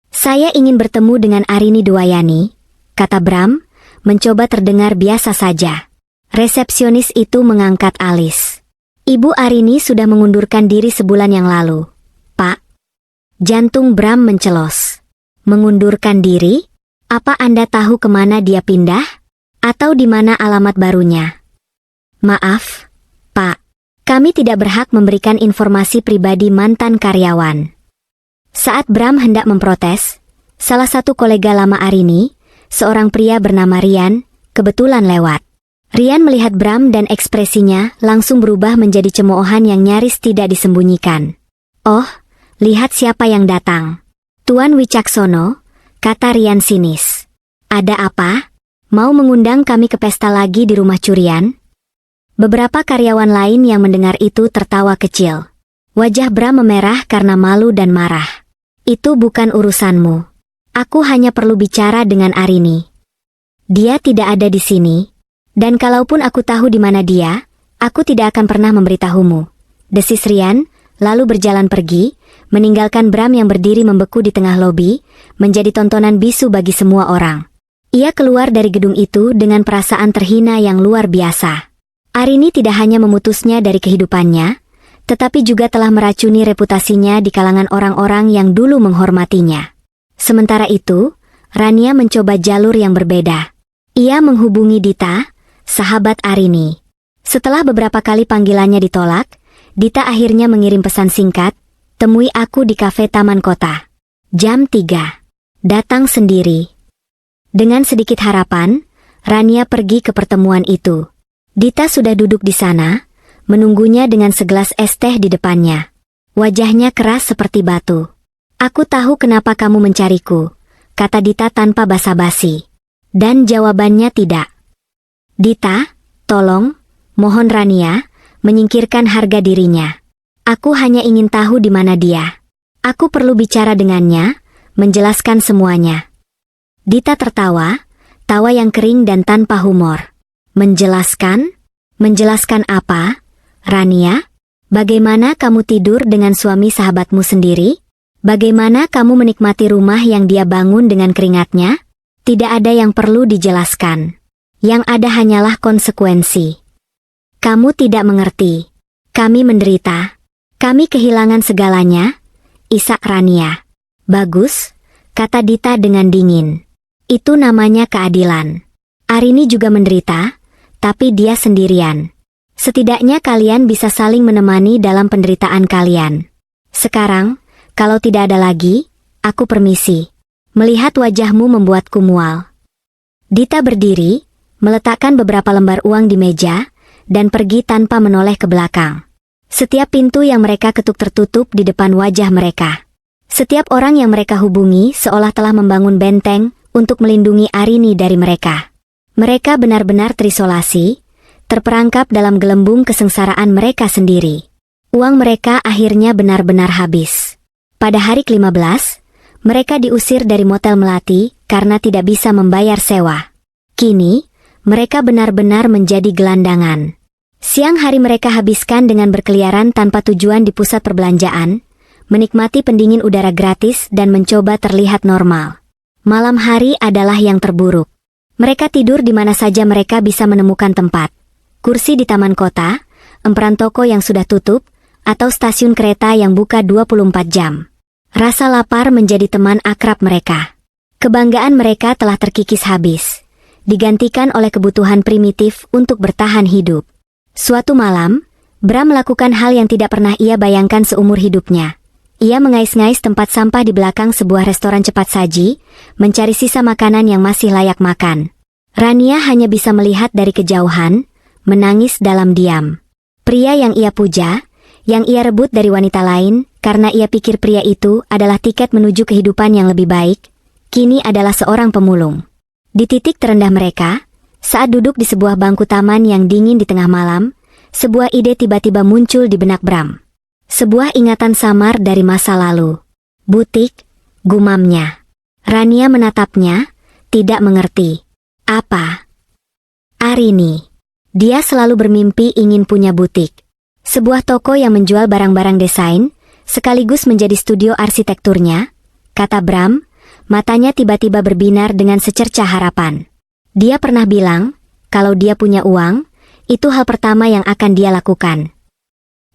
Saya ingin bertemu dengan Arini Dwayani, kata Bram, mencoba terdengar biasa saja. Resepsionis itu mengangkat alis. Ibu Arini sudah mengundurkan diri sebulan yang lalu. Pak. Jantung Bram mencelos. Mengundurkan diri? Apa Anda tahu kemana dia pindah? Atau di mana alamat barunya? Maaf, Pak. Kami tidak berhak memberikan informasi pribadi mantan karyawan. Saat Bram hendak memprotes, salah satu kolega lama Arini, seorang pria bernama Rian, kebetulan lewat. Rian melihat Bram dan ekspresinya langsung berubah menjadi cemoohan yang nyaris tidak disembunyikan. Oh, lihat siapa yang datang. Tuan Wicaksono, kata Rian sinis. Ada apa? Mau mengundang kami ke pesta lagi di rumah curian? Beberapa karyawan lain yang mendengar itu tertawa kecil. Wajah Bram memerah karena malu dan marah. Itu bukan urusanmu. Aku hanya perlu bicara dengan Arini. Dia tidak ada di sini. Dan kalaupun aku tahu di mana dia, aku tidak akan pernah memberitahumu. Desis Rian, lalu berjalan pergi, meninggalkan Bram yang berdiri membeku di tengah lobi, menjadi tontonan bisu bagi semua orang. Ia keluar dari gedung itu dengan perasaan terhina yang luar biasa. Arini tidak hanya memutusnya dari kehidupannya, tetapi juga telah meracuni reputasinya di kalangan orang-orang yang dulu menghormatinya. Sementara itu, Rania mencoba jalur yang berbeda. Ia menghubungi Dita, sahabat Arini. Setelah beberapa kali panggilannya ditolak, Dita akhirnya mengirim pesan singkat, temui aku di kafe Taman Kota. Jam 3. Datang sendiri. Dengan sedikit harapan, Rania pergi ke pertemuan itu. Dita sudah duduk di sana, menunggunya dengan segelas es teh di depannya. Wajahnya keras seperti batu. Aku tahu kenapa kamu mencariku, kata Dita tanpa basa-basi. Dan jawabannya tidak. Dita, tolong, mohon Rania, menyingkirkan harga dirinya. Aku hanya ingin tahu di mana dia. Aku perlu bicara dengannya, menjelaskan semuanya. Dita tertawa, tawa yang kering dan tanpa humor. Menjelaskan? Menjelaskan apa? Rania? Bagaimana kamu tidur dengan suami sahabatmu sendiri? Bagaimana kamu menikmati rumah yang dia bangun dengan keringatnya? Tidak ada yang perlu dijelaskan. Yang ada hanyalah konsekuensi. Kamu tidak mengerti. Kami menderita. Kami kehilangan segalanya. Isak Rania. Bagus, kata Dita dengan dingin. Itu namanya keadilan. Arini juga menderita, tapi dia sendirian. Setidaknya kalian bisa saling menemani dalam penderitaan kalian. Sekarang, kalau tidak ada lagi, aku permisi. Melihat wajahmu membuatku mual. Dita berdiri, meletakkan beberapa lembar uang di meja, dan pergi tanpa menoleh ke belakang. Setiap pintu yang mereka ketuk tertutup di depan wajah mereka. Setiap orang yang mereka hubungi seolah telah membangun benteng untuk melindungi Arini dari mereka. Mereka benar-benar terisolasi, terperangkap dalam gelembung kesengsaraan mereka sendiri. Uang mereka akhirnya benar-benar habis. Pada hari ke-15, mereka diusir dari Motel Melati karena tidak bisa membayar sewa. Kini, mereka benar-benar menjadi gelandangan. Siang hari mereka habiskan dengan berkeliaran tanpa tujuan di pusat perbelanjaan, menikmati pendingin udara gratis dan mencoba terlihat normal. Malam hari adalah yang terburuk. Mereka tidur di mana saja mereka bisa menemukan tempat. Kursi di taman kota, emperan toko yang sudah tutup, atau stasiun kereta yang buka 24 jam. Rasa lapar menjadi teman akrab mereka. Kebanggaan mereka telah terkikis habis, digantikan oleh kebutuhan primitif untuk bertahan hidup. Suatu malam, Bram melakukan hal yang tidak pernah ia bayangkan seumur hidupnya. Ia mengais-ngais tempat sampah di belakang sebuah restoran cepat saji, mencari sisa makanan yang masih layak makan. Rania hanya bisa melihat dari kejauhan, menangis dalam diam. Pria yang ia puja, yang ia rebut dari wanita lain, karena ia pikir pria itu adalah tiket menuju kehidupan yang lebih baik, kini adalah seorang pemulung. Di titik terendah mereka, saat duduk di sebuah bangku taman yang dingin di tengah malam, sebuah ide tiba-tiba muncul di benak Bram. Sebuah ingatan samar dari masa lalu. Butik, gumamnya. Rania menatapnya, tidak mengerti. Apa? Arini. Dia selalu bermimpi ingin punya butik. Sebuah toko yang menjual barang-barang desain, sekaligus menjadi studio arsitekturnya, kata Bram, matanya tiba-tiba berbinar dengan secercah harapan. Dia pernah bilang, kalau dia punya uang, itu hal pertama yang akan dia lakukan.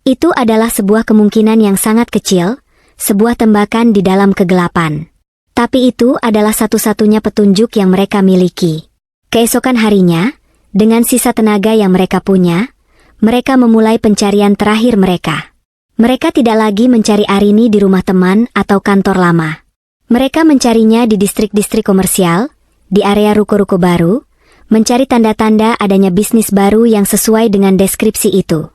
Itu adalah sebuah kemungkinan yang sangat kecil, sebuah tembakan di dalam kegelapan. Tapi itu adalah satu-satunya petunjuk yang mereka miliki. Keesokan harinya, dengan sisa tenaga yang mereka punya, mereka memulai pencarian terakhir mereka. Mereka tidak lagi mencari Arini di rumah teman atau kantor lama. Mereka mencarinya di distrik-distrik komersial, di area ruko-ruko baru, mencari tanda-tanda adanya bisnis baru yang sesuai dengan deskripsi itu.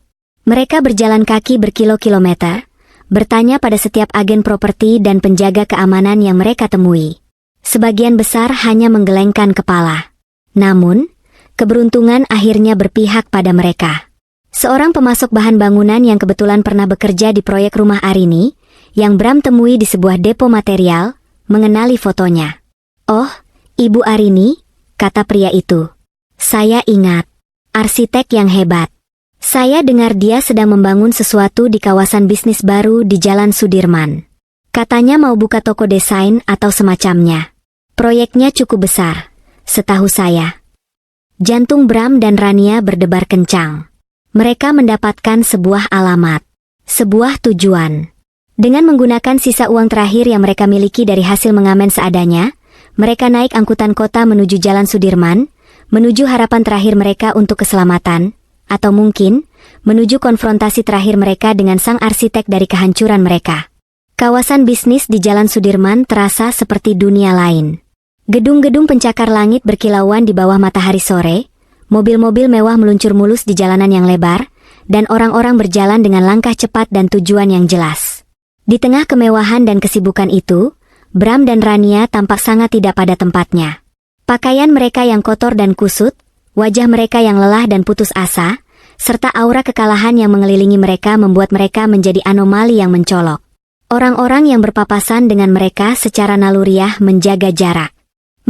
Mereka berjalan kaki berkilo-kilometer, bertanya pada setiap agen properti dan penjaga keamanan yang mereka temui. Sebagian besar hanya menggelengkan kepala. Namun, keberuntungan akhirnya berpihak pada mereka. Seorang pemasok bahan bangunan yang kebetulan pernah bekerja di proyek rumah Arini, yang Bram temui di sebuah depo material, mengenali fotonya. "Oh, Ibu Arini," kata pria itu. "Saya ingat. Arsitek yang hebat. Saya dengar dia sedang membangun sesuatu di kawasan bisnis baru di Jalan Sudirman. Katanya mau buka toko desain atau semacamnya. Proyeknya cukup besar, setahu saya." Jantung Bram dan Rania berdebar kencang. Mereka mendapatkan sebuah alamat, sebuah tujuan. Dengan menggunakan sisa uang terakhir yang mereka miliki dari hasil mengamen seadanya, mereka naik angkutan kota menuju Jalan Sudirman, menuju harapan terakhir mereka untuk keselamatan, atau mungkin, menuju konfrontasi terakhir mereka dengan sang arsitek dari kehancuran mereka. Kawasan bisnis di Jalan Sudirman terasa seperti dunia lain. Gedung-gedung pencakar langit berkilauan di bawah matahari sore, mobil-mobil mewah meluncur mulus di jalanan yang lebar, dan orang-orang berjalan dengan langkah cepat dan tujuan yang jelas. Di tengah kemewahan dan kesibukan itu, Bram dan Rania tampak sangat tidak pada tempatnya. Pakaian mereka yang kotor dan kusut, wajah mereka yang lelah dan putus asa, serta aura kekalahan yang mengelilingi mereka membuat mereka menjadi anomali yang mencolok. Orang-orang yang berpapasan dengan mereka secara naluriah menjaga jarak.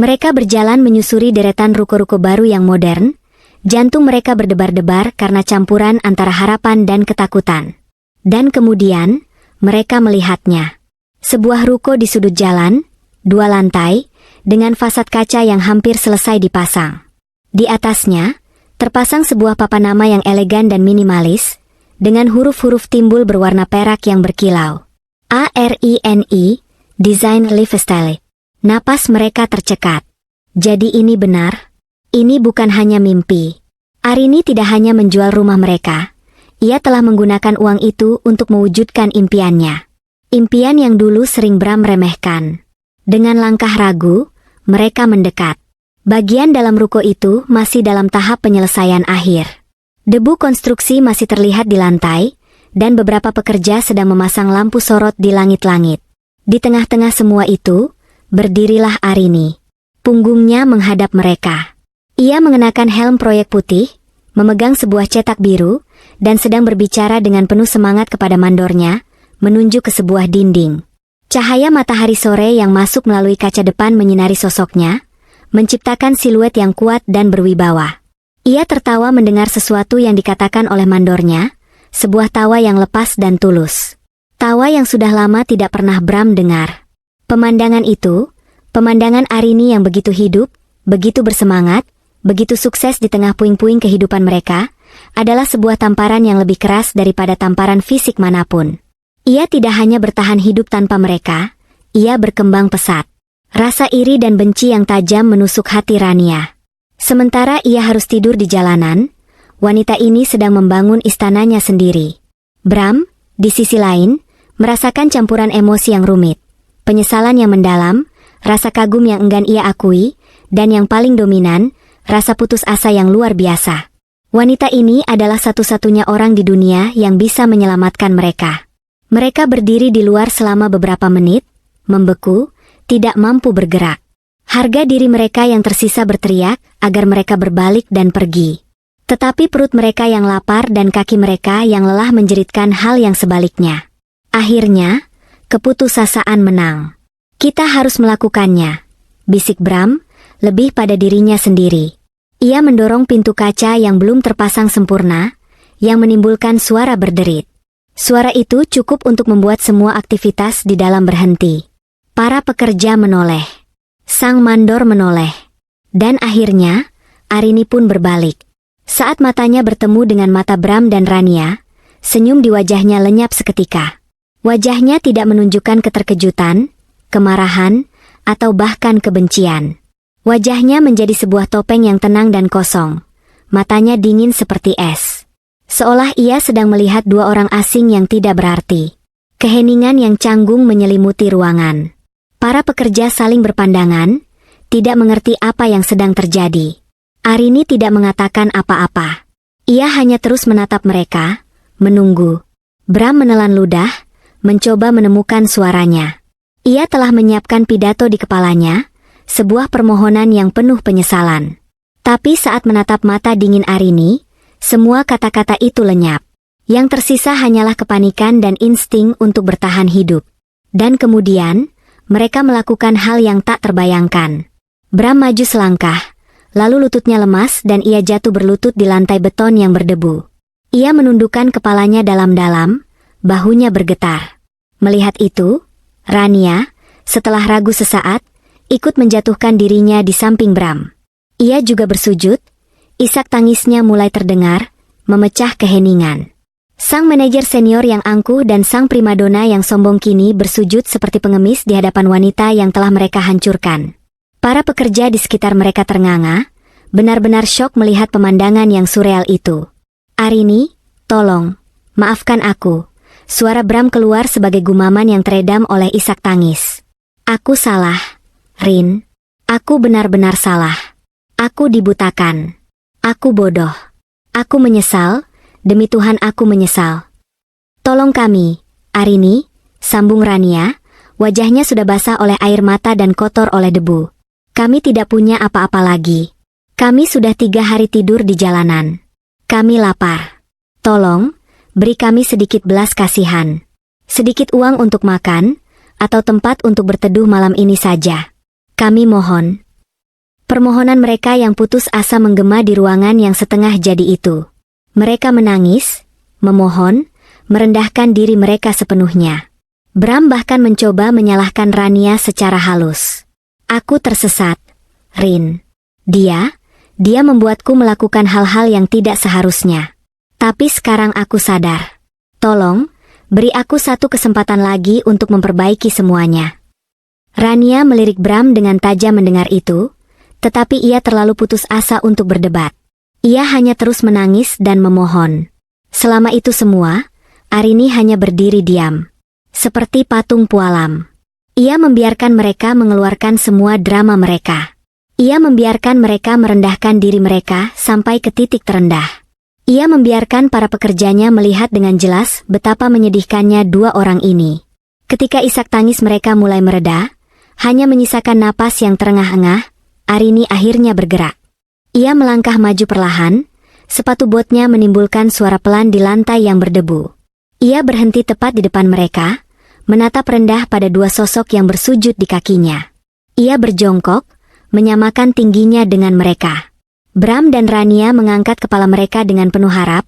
Mereka berjalan menyusuri deretan ruko-ruko baru yang modern. Jantung mereka berdebar-debar karena campuran antara harapan dan ketakutan. Dan kemudian, mereka melihatnya. Sebuah ruko di sudut jalan, 2 lantai, dengan fasad kaca yang hampir selesai dipasang. Di atasnya, terpasang sebuah papan nama yang elegan dan minimalis, dengan huruf-huruf timbul berwarna perak yang berkilau. ARINI, Design Lifestyle. Napas mereka tercekat. Jadi ini benar? Ini bukan hanya mimpi. Arini tidak hanya menjual rumah mereka. Ia telah menggunakan uang itu untuk mewujudkan impiannya. Impian yang dulu sering Bram remehkan. Dengan langkah ragu, mereka mendekat. Bagian dalam ruko itu masih dalam tahap penyelesaian akhir. Debu konstruksi masih terlihat di lantai, dan beberapa pekerja sedang memasang lampu sorot di langit-langit. Di tengah-tengah semua itu, berdirilah Arini. Punggungnya menghadap mereka. Ia mengenakan helm proyek putih, memegang sebuah cetak biru, dan sedang berbicara dengan penuh semangat kepada mandornya, menunjuk ke sebuah dinding. Cahaya matahari sore yang masuk melalui kaca depan menyinari sosoknya, menciptakan siluet yang kuat dan berwibawa. Ia tertawa mendengar sesuatu yang dikatakan oleh mandornya, sebuah tawa yang lepas dan tulus. Tawa yang sudah lama tidak pernah Bram dengar. Pemandangan itu, pemandangan Arini yang begitu hidup, begitu bersemangat, begitu sukses di tengah puing-puing kehidupan mereka, adalah sebuah tamparan yang lebih keras daripada tamparan fisik manapun. Ia tidak hanya bertahan hidup tanpa mereka, ia berkembang pesat. Rasa iri dan benci yang tajam menusuk hati Rania. Sementara ia harus tidur di jalanan, wanita ini sedang membangun istananya sendiri. Bram, di sisi lain, merasakan campuran emosi yang rumit, penyesalan yang mendalam, rasa kagum yang enggan ia akui, dan yang paling dominan, rasa putus asa yang luar biasa. Wanita ini adalah satu-satunya orang di dunia yang bisa menyelamatkan mereka. Mereka berdiri di luar selama beberapa menit, membeku, tidak mampu bergerak. Harga diri mereka yang tersisa berteriak agar mereka berbalik dan pergi. Tetapi perut mereka yang lapar dan kaki mereka yang lelah menjeritkan hal yang sebaliknya. Akhirnya, keputusasaan menang. Kita harus melakukannya, bisik Bram, lebih pada dirinya sendiri. Ia mendorong pintu kaca yang belum terpasang sempurna, yang menimbulkan suara berderit. Suara itu cukup untuk membuat semua aktivitas di dalam berhenti. Para pekerja menoleh. Sang mandor menoleh. Dan akhirnya, Arini pun berbalik. Saat matanya bertemu dengan mata Bram dan Rania, senyum di wajahnya lenyap seketika. Wajahnya tidak menunjukkan keterkejutan, kemarahan, atau bahkan kebencian. Wajahnya menjadi sebuah topeng yang tenang dan kosong. Matanya dingin seperti es. Seolah ia sedang melihat dua orang asing yang tidak berarti. Keheningan yang canggung menyelimuti ruangan. Para pekerja saling berpandangan, tidak mengerti apa yang sedang terjadi. Arini tidak mengatakan apa-apa. Ia hanya terus menatap mereka, menunggu. Bram menelan ludah, mencoba menemukan suaranya. Ia telah menyiapkan pidato di kepalanya, sebuah permohonan yang penuh penyesalan. Tapi saat menatap mata dingin Arini, semua kata-kata itu lenyap. Yang tersisa hanyalah kepanikan dan insting untuk bertahan hidup. Dan kemudian, mereka melakukan hal yang tak terbayangkan. Bram maju selangkah, lalu lututnya lemas dan ia jatuh berlutut di lantai beton yang berdebu. Ia menundukkan kepalanya dalam-dalam, bahunya bergetar. Melihat itu, Rania, setelah ragu sesaat, ikut menjatuhkan dirinya di samping Bram. Ia juga bersujud, isak tangisnya mulai terdengar, memecah keheningan. Sang manajer senior yang angkuh dan sang primadona yang sombong kini bersujud seperti pengemis di hadapan wanita yang telah mereka hancurkan. Para pekerja di sekitar mereka ternganga, benar-benar syok melihat pemandangan yang surreal itu. Arini, tolong, maafkan aku. Suara Bram keluar sebagai gumaman yang teredam oleh isak tangis. Aku salah, Rin. Aku benar-benar salah. Aku dibutakan. Aku bodoh. Aku menyesal. Demi Tuhan aku menyesal. Tolong kami, Arini, sambung Rania, wajahnya sudah basah oleh air mata dan kotor oleh debu. Kami tidak punya apa-apa lagi. Kami sudah 3 hari tidur di jalanan. Kami lapar. Tolong, beri kami sedikit belas kasihan. Sedikit uang untuk makan, atau tempat untuk berteduh malam ini saja. Kami mohon. Permohonan mereka yang putus asa menggema di ruangan yang setengah jadi itu. Mereka menangis, memohon, merendahkan diri mereka sepenuhnya. Bram bahkan mencoba menyalahkan Rania secara halus. Aku tersesat, Rin. Dia membuatku melakukan hal-hal yang tidak seharusnya. Tapi sekarang aku sadar. Tolong, beri aku satu kesempatan lagi untuk memperbaiki semuanya. Rania melirik Bram dengan tajam mendengar itu, tetapi ia terlalu putus asa untuk berdebat. Ia hanya terus menangis dan memohon. Selama itu semua, Arini hanya berdiri diam. Seperti patung pualam. Ia membiarkan mereka mengeluarkan semua drama mereka. Ia membiarkan mereka merendahkan diri mereka sampai ke titik terendah. Ia membiarkan para pekerjanya melihat dengan jelas betapa menyedihkannya dua orang ini. Ketika isak tangis mereka mulai mereda, hanya menyisakan napas yang terengah-engah, Arini akhirnya bergerak. Ia melangkah maju perlahan, sepatu botnya menimbulkan suara pelan di lantai yang berdebu. Ia berhenti tepat di depan mereka, menatap rendah pada dua sosok yang bersujud di kakinya. Ia berjongkok, menyamakan tingginya dengan mereka. Bram dan Rania mengangkat kepala mereka dengan penuh harap,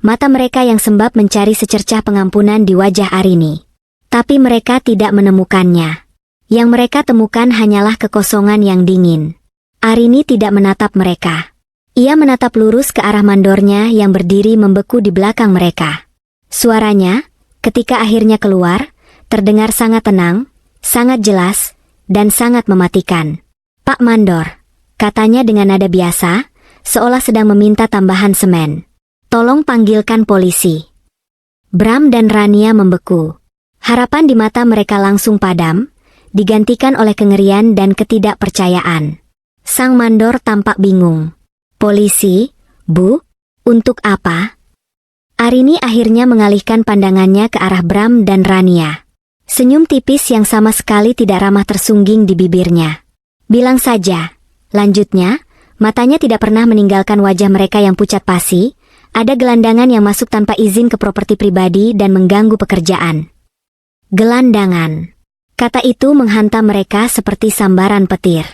mata mereka yang sembab mencari secercah pengampunan di wajah Arini. Tapi mereka tidak menemukannya. Yang mereka temukan hanyalah kekosongan yang dingin. Arini tidak menatap mereka. Ia menatap lurus ke arah mandornya yang berdiri membeku di belakang mereka. Suaranya, ketika akhirnya keluar, terdengar sangat tenang, sangat jelas, dan sangat mematikan. "Pak Mandor," katanya dengan nada biasa, seolah sedang meminta tambahan semen. "Tolong panggilkan polisi." Bram dan Rania membeku. Harapan di mata mereka langsung padam, digantikan oleh kengerian dan ketidakpercayaan. Sang mandor tampak bingung. "Polisi, Bu? Untuk apa?" Arini akhirnya mengalihkan pandangannya ke arah Bram dan Rania. Senyum tipis yang sama sekali tidak ramah tersungging di bibirnya. "Bilang saja." Lanjutnya, matanya tidak pernah meninggalkan wajah mereka yang pucat pasi. Ada gelandangan yang masuk tanpa izin ke properti pribadi dan mengganggu pekerjaan. Gelandangan. Kata itu menghantam mereka seperti sambaran petir.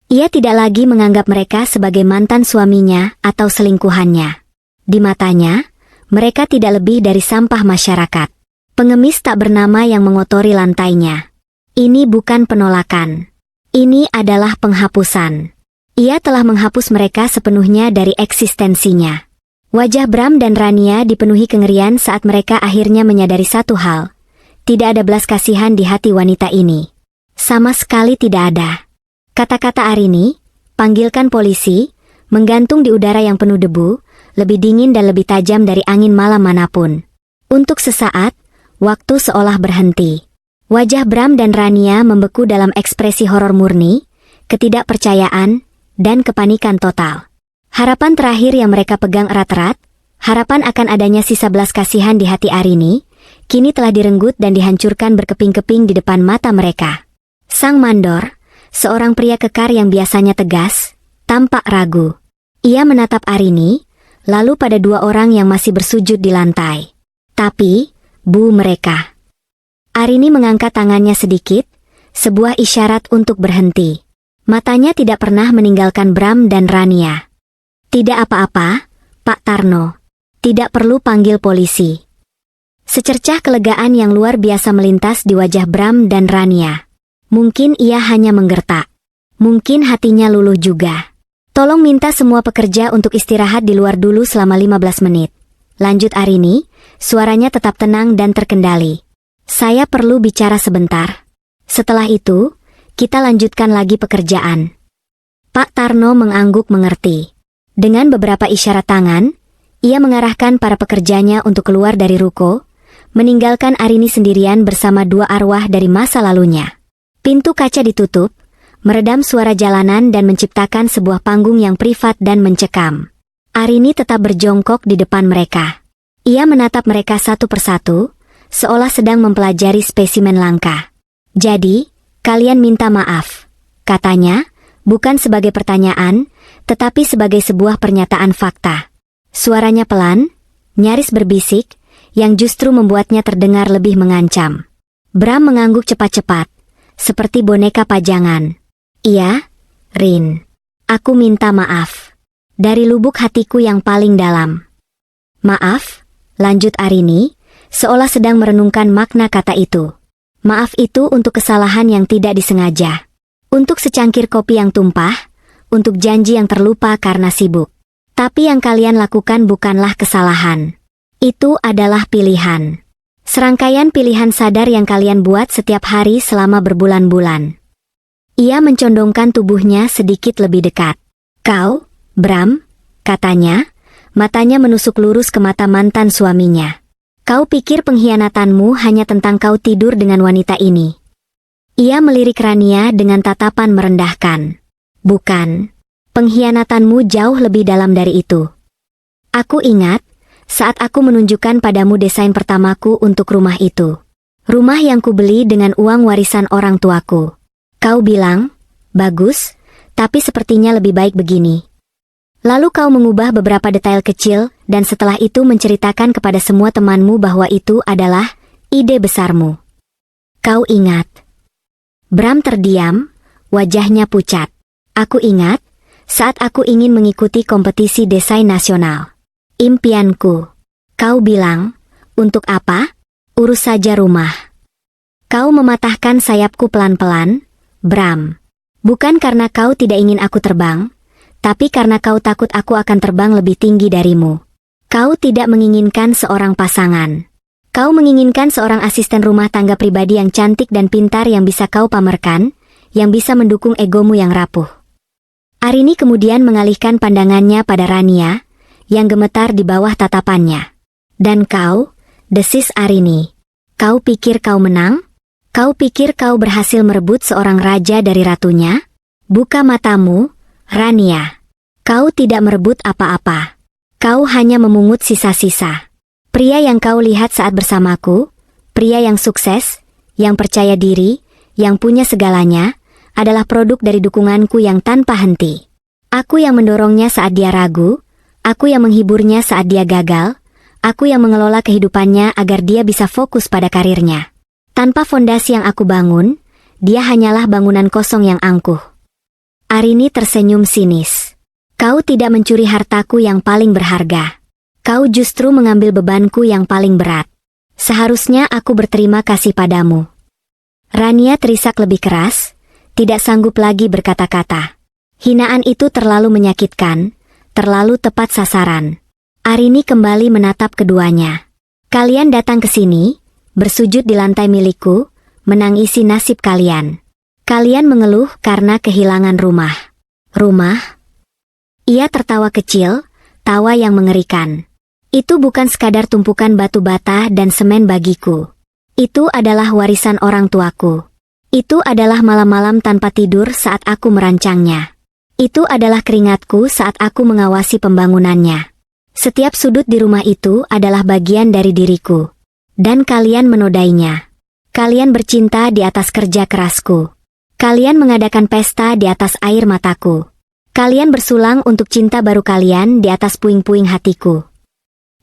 Ia tidak lagi menganggap mereka sebagai mantan suaminya atau selingkuhannya. Di matanya, mereka tidak lebih dari sampah masyarakat. Pengemis tak bernama yang mengotori lantainya. Ini bukan penolakan. Ini adalah penghapusan. Ia telah menghapus mereka sepenuhnya dari eksistensinya. Wajah Bram dan Rania dipenuhi kengerian saat mereka akhirnya menyadari satu hal. Tidak ada belas kasihan di hati wanita ini. Sama sekali tidak ada. Kata-kata Arini, "Panggilkan polisi," menggantung di udara yang penuh debu, lebih dingin dan lebih tajam dari angin malam manapun. Untuk sesaat, waktu seolah berhenti. Wajah Bram dan Rania membeku dalam ekspresi horor murni, ketidakpercayaan, dan kepanikan total. Harapan terakhir yang mereka pegang erat-erat, harapan akan adanya sisa belas kasihan di hati Arini, kini telah direnggut dan dihancurkan berkeping-keping di depan mata mereka. Sang mandor, seorang pria kekar yang biasanya tegas, tampak ragu. Ia menatap Arini, lalu pada dua orang yang masih bersujud di lantai. "Tapi, Bu, mereka." Arini mengangkat tangannya sedikit, sebuah isyarat untuk berhenti. Matanya tidak pernah meninggalkan Bram dan Rania. "Tidak apa-apa, Pak Tarno. Tidak perlu panggil polisi." Secercah kelegaan yang luar biasa melintas di wajah Bram dan Rania. Mungkin ia hanya menggertak. Mungkin hatinya luluh juga. "Tolong minta semua pekerja untuk istirahat di luar dulu selama 15 menit. Lanjut Arini, suaranya tetap tenang dan terkendali. "Saya perlu bicara sebentar. Setelah itu, kita lanjutkan lagi pekerjaan." Pak Tarno mengangguk mengerti. Dengan beberapa isyarat tangan, ia mengarahkan para pekerjanya untuk keluar dari ruko, meninggalkan Arini sendirian bersama dua arwah dari masa lalunya. Pintu kaca ditutup, meredam suara jalanan dan menciptakan sebuah panggung yang privat dan mencekam. Arini tetap berjongkok di depan mereka. Ia menatap mereka satu persatu, seolah sedang mempelajari spesimen langka. "Jadi, kalian minta maaf," katanya, bukan sebagai pertanyaan, tetapi sebagai sebuah pernyataan fakta. Suaranya pelan, nyaris berbisik, yang justru membuatnya terdengar lebih mengancam. Bram mengangguk cepat-cepat, seperti boneka pajangan. "Iya, Rin. Aku minta maaf. Dari lubuk hatiku yang paling dalam." "Maaf," lanjut Arini, seolah sedang merenungkan makna kata itu. "Maaf itu untuk kesalahan yang tidak disengaja. Untuk secangkir kopi yang tumpah, untuk janji yang terlupa karena sibuk. Tapi yang kalian lakukan bukanlah kesalahan. Itu adalah pilihan. Serangkaian pilihan sadar yang kalian buat setiap hari selama berbulan-bulan." Ia mencondongkan tubuhnya sedikit lebih dekat. "Kau, Bram," katanya, matanya menusuk lurus ke mata mantan suaminya. "Kau pikir pengkhianatanmu hanya tentang kau tidur dengan wanita ini?" Ia melirik Rania dengan tatapan merendahkan. "Bukan. Pengkhianatanmu jauh lebih dalam dari itu. Aku ingat, saat aku menunjukkan padamu desain pertamaku untuk rumah itu. Rumah yang kubeli dengan uang warisan orang tuaku. Kau bilang, 'Bagus, tapi sepertinya lebih baik begini.' Lalu kau mengubah beberapa detail kecil, dan setelah itu menceritakan kepada semua temanmu bahwa itu adalah ide besarmu. Kau ingat?" Bram terdiam, wajahnya pucat. "Aku ingat, Saat aku ingin mengikuti kompetisi desain nasional. Impianku. Kau bilang, untuk apa? Urus saja rumah. Kau mematahkan sayapku pelan-pelan, Bram. Bukan karena kau tidak ingin aku terbang, tapi karena kau takut aku akan terbang lebih tinggi darimu. Kau tidak menginginkan seorang pasangan. Kau menginginkan seorang asisten rumah tangga pribadi yang cantik dan pintar yang bisa kau pamerkan, yang bisa mendukung egomu yang rapuh. Arini kemudian mengalihkan pandangannya pada Rania, yang gemetar di bawah tatapannya. Dan kau, desis Arini. Kau pikir kau menang? Kau pikir kau berhasil merebut seorang raja dari ratunya? Buka matamu, Rania. Kau tidak merebut apa-apa. Kau hanya memungut sisa-sisa. Pria yang kau lihat saat bersamaku, pria yang sukses, yang percaya diri, yang punya segalanya, adalah produk dari dukunganku yang tanpa henti. Aku yang mendorongnya saat dia ragu, aku yang menghiburnya saat dia gagal, aku yang mengelola kehidupannya agar dia bisa fokus pada karirnya. Tanpa fondasi yang aku bangun, dia hanyalah bangunan kosong yang angkuh. Arini tersenyum sinis. Kau tidak mencuri hartaku yang paling berharga. Kau justru mengambil bebanku yang paling berat. Seharusnya aku berterima kasih padamu. Rania terisak lebih keras, tidak sanggup lagi berkata-kata. Hinaan itu terlalu menyakitkan, terlalu tepat sasaran. Arini kembali menatap keduanya. Kalian datang ke sini, bersujud di lantai milikku, menangisi nasib kalian. Kalian mengeluh karena kehilangan rumah. Rumah? Ia tertawa kecil, tawa yang mengerikan. Itu bukan sekadar tumpukan batu bata dan semen bagiku. Itu adalah warisan orang tuaku. Itu adalah malam-malam tanpa tidur saat aku merancangnya. Itu adalah keringatku saat aku mengawasi pembangunannya. Setiap sudut di rumah itu adalah bagian dari diriku. Dan kalian menodainya. Kalian bercinta di atas kerja kerasku. Kalian mengadakan pesta di atas air mataku. Kalian bersulang untuk cinta baru kalian di atas puing-puing hatiku.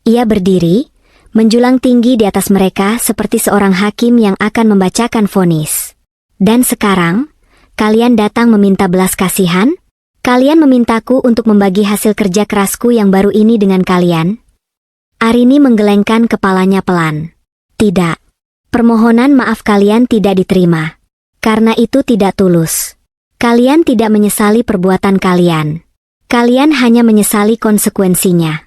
Ia berdiri, menjulang tinggi di atas mereka seperti seorang hakim yang akan membacakan vonis. Dan sekarang, kalian datang meminta belas kasihan? Kalian memintaku untuk membagi hasil kerja kerasku yang baru ini dengan kalian? Arini menggelengkan kepalanya pelan. Tidak. Permohonan maaf kalian tidak diterima. Karena itu tidak tulus. Kalian tidak menyesali perbuatan kalian. Kalian hanya menyesali konsekuensinya.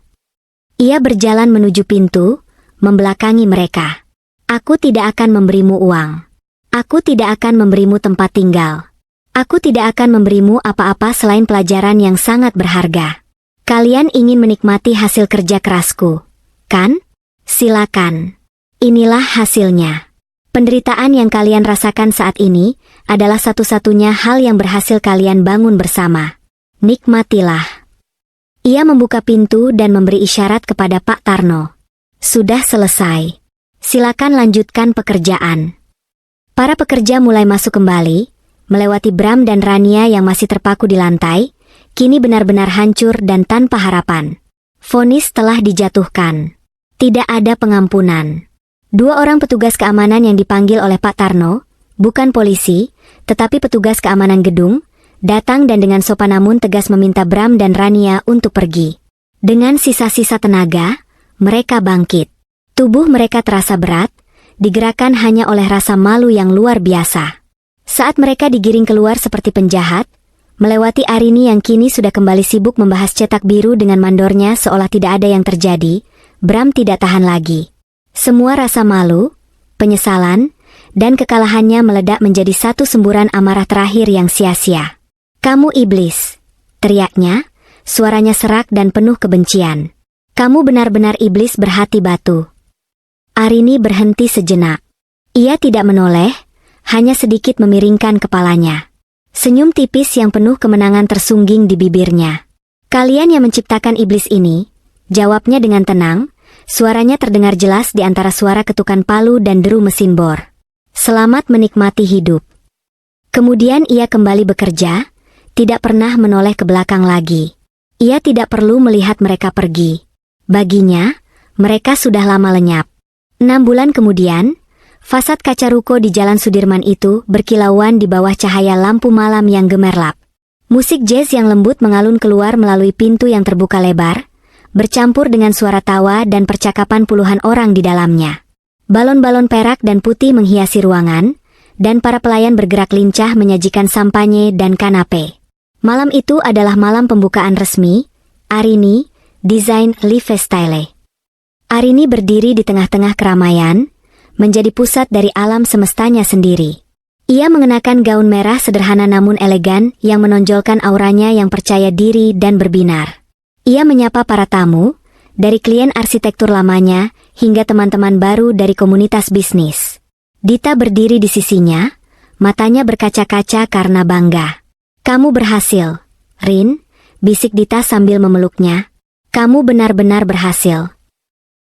Ia berjalan menuju pintu, membelakangi mereka. Aku tidak akan memberimu uang. Aku tidak akan memberimu tempat tinggal. Aku tidak akan memberimu apa-apa selain pelajaran yang sangat berharga. Kalian ingin menikmati hasil kerja kerasku, kan? Silakan. Inilah hasilnya. Penderitaan yang kalian rasakan saat ini adalah satu-satunya hal yang berhasil kalian bangun bersama. Nikmatilah. Ia membuka pintu dan memberi isyarat kepada Pak Tarno. Sudah selesai. Silakan lanjutkan pekerjaan. Para pekerja mulai masuk kembali, melewati Bram dan Rania yang masih terpaku di lantai, kini benar-benar hancur dan tanpa harapan. Vonis telah dijatuhkan. Tidak ada pengampunan. 2 orang petugas keamanan yang dipanggil oleh Pak Tarno, bukan polisi, tetapi petugas keamanan gedung, datang dan dengan sopan namun tegas meminta Bram dan Rania untuk pergi. Dengan sisa-sisa tenaga, mereka bangkit. Tubuh mereka terasa berat, digerakkan hanya oleh rasa malu yang luar biasa. Saat mereka digiring keluar seperti penjahat, melewati Arini yang kini sudah kembali sibuk membahas cetak biru dengan mandornya seolah tidak ada yang terjadi, Bram tidak tahan lagi. Semua rasa malu, penyesalan, dan kekalahannya meledak menjadi satu semburan amarah terakhir yang sia-sia. Kamu iblis, teriaknya, suaranya serak dan penuh kebencian. Kamu benar-benar iblis berhati batu. Arini berhenti sejenak. Ia tidak menoleh, hanya sedikit memiringkan kepalanya. Senyum tipis yang penuh kemenangan tersungging di bibirnya. Kalian yang menciptakan iblis ini, jawabnya dengan tenang. Suaranya terdengar jelas di antara suara ketukan palu dan deru mesin bor. Selamat menikmati hidup. Kemudian ia kembali bekerja, tidak pernah menoleh ke belakang lagi. Ia tidak perlu melihat mereka pergi. Baginya, mereka sudah lama lenyap. 6 bulan kemudian, fasad kaca ruko di Jalan Sudirman itu berkilauan di bawah cahaya lampu malam yang gemerlap. Musik jazz yang lembut mengalun keluar melalui pintu yang terbuka lebar, bercampur dengan suara tawa dan percakapan puluhan orang di dalamnya. Balon-balon perak dan putih menghiasi ruangan, dan para pelayan bergerak lincah menyajikan sampanye dan kanape. Malam itu adalah malam pembukaan resmi, Arini, Design Lifestyle. Arini berdiri di tengah-tengah keramaian, menjadi pusat dari alam semestanya sendiri. Ia mengenakan gaun merah sederhana namun elegan yang menonjolkan auranya yang percaya diri dan berbinar. Ia menyapa para tamu, dari klien arsitektur lamanya hingga teman-teman baru dari komunitas bisnis. Dita berdiri di sisinya, matanya berkaca-kaca karena bangga. "Kamu berhasil, Rin," bisik Dita sambil memeluknya. "Kamu benar-benar berhasil."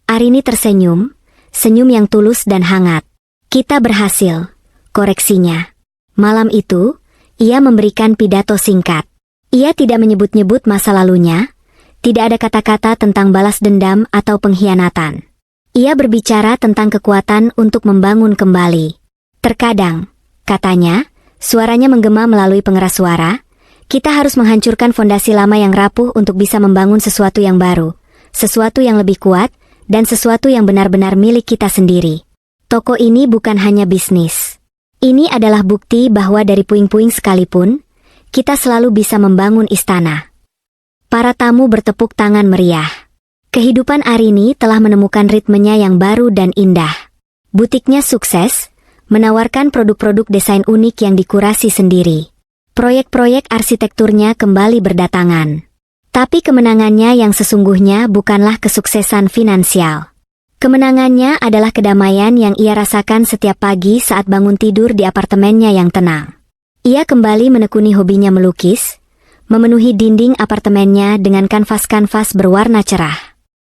Arini tersenyum, senyum yang tulus dan hangat. "Kita berhasil," koreksinya. Malam itu, ia memberikan pidato singkat. Ia tidak menyebut-nyebut masa lalunya, tidak ada kata-kata tentang balas dendam atau pengkhianatan. Ia berbicara tentang kekuatan untuk membangun kembali. "Terkadang," katanya, suaranya menggema melalui pengeras suara, "kita harus menghancurkan fondasi lama yang rapuh untuk bisa membangun sesuatu yang baru, sesuatu yang lebih kuat, dan sesuatu yang benar-benar milik kita sendiri." Toko ini bukan hanya bisnis. Ini adalah bukti bahwa dari puing-puing sekalipun, kita selalu bisa membangun istana. Para tamu bertepuk tangan meriah. Kehidupan Arini telah menemukan ritmenya yang baru dan indah. Butiknya sukses, menawarkan produk-produk desain unik yang dikurasi sendiri. Proyek-proyek arsitekturnya kembali berdatangan. Tapi kemenangannya yang sesungguhnya bukanlah kesuksesan finansial. Kemenangannya adalah kedamaian yang ia rasakan setiap pagi saat bangun tidur di apartemennya yang tenang. Ia kembali menekuni hobinya melukis, memenuhi dinding apartemennya dengan kanvas-kanvas berwarna cerah.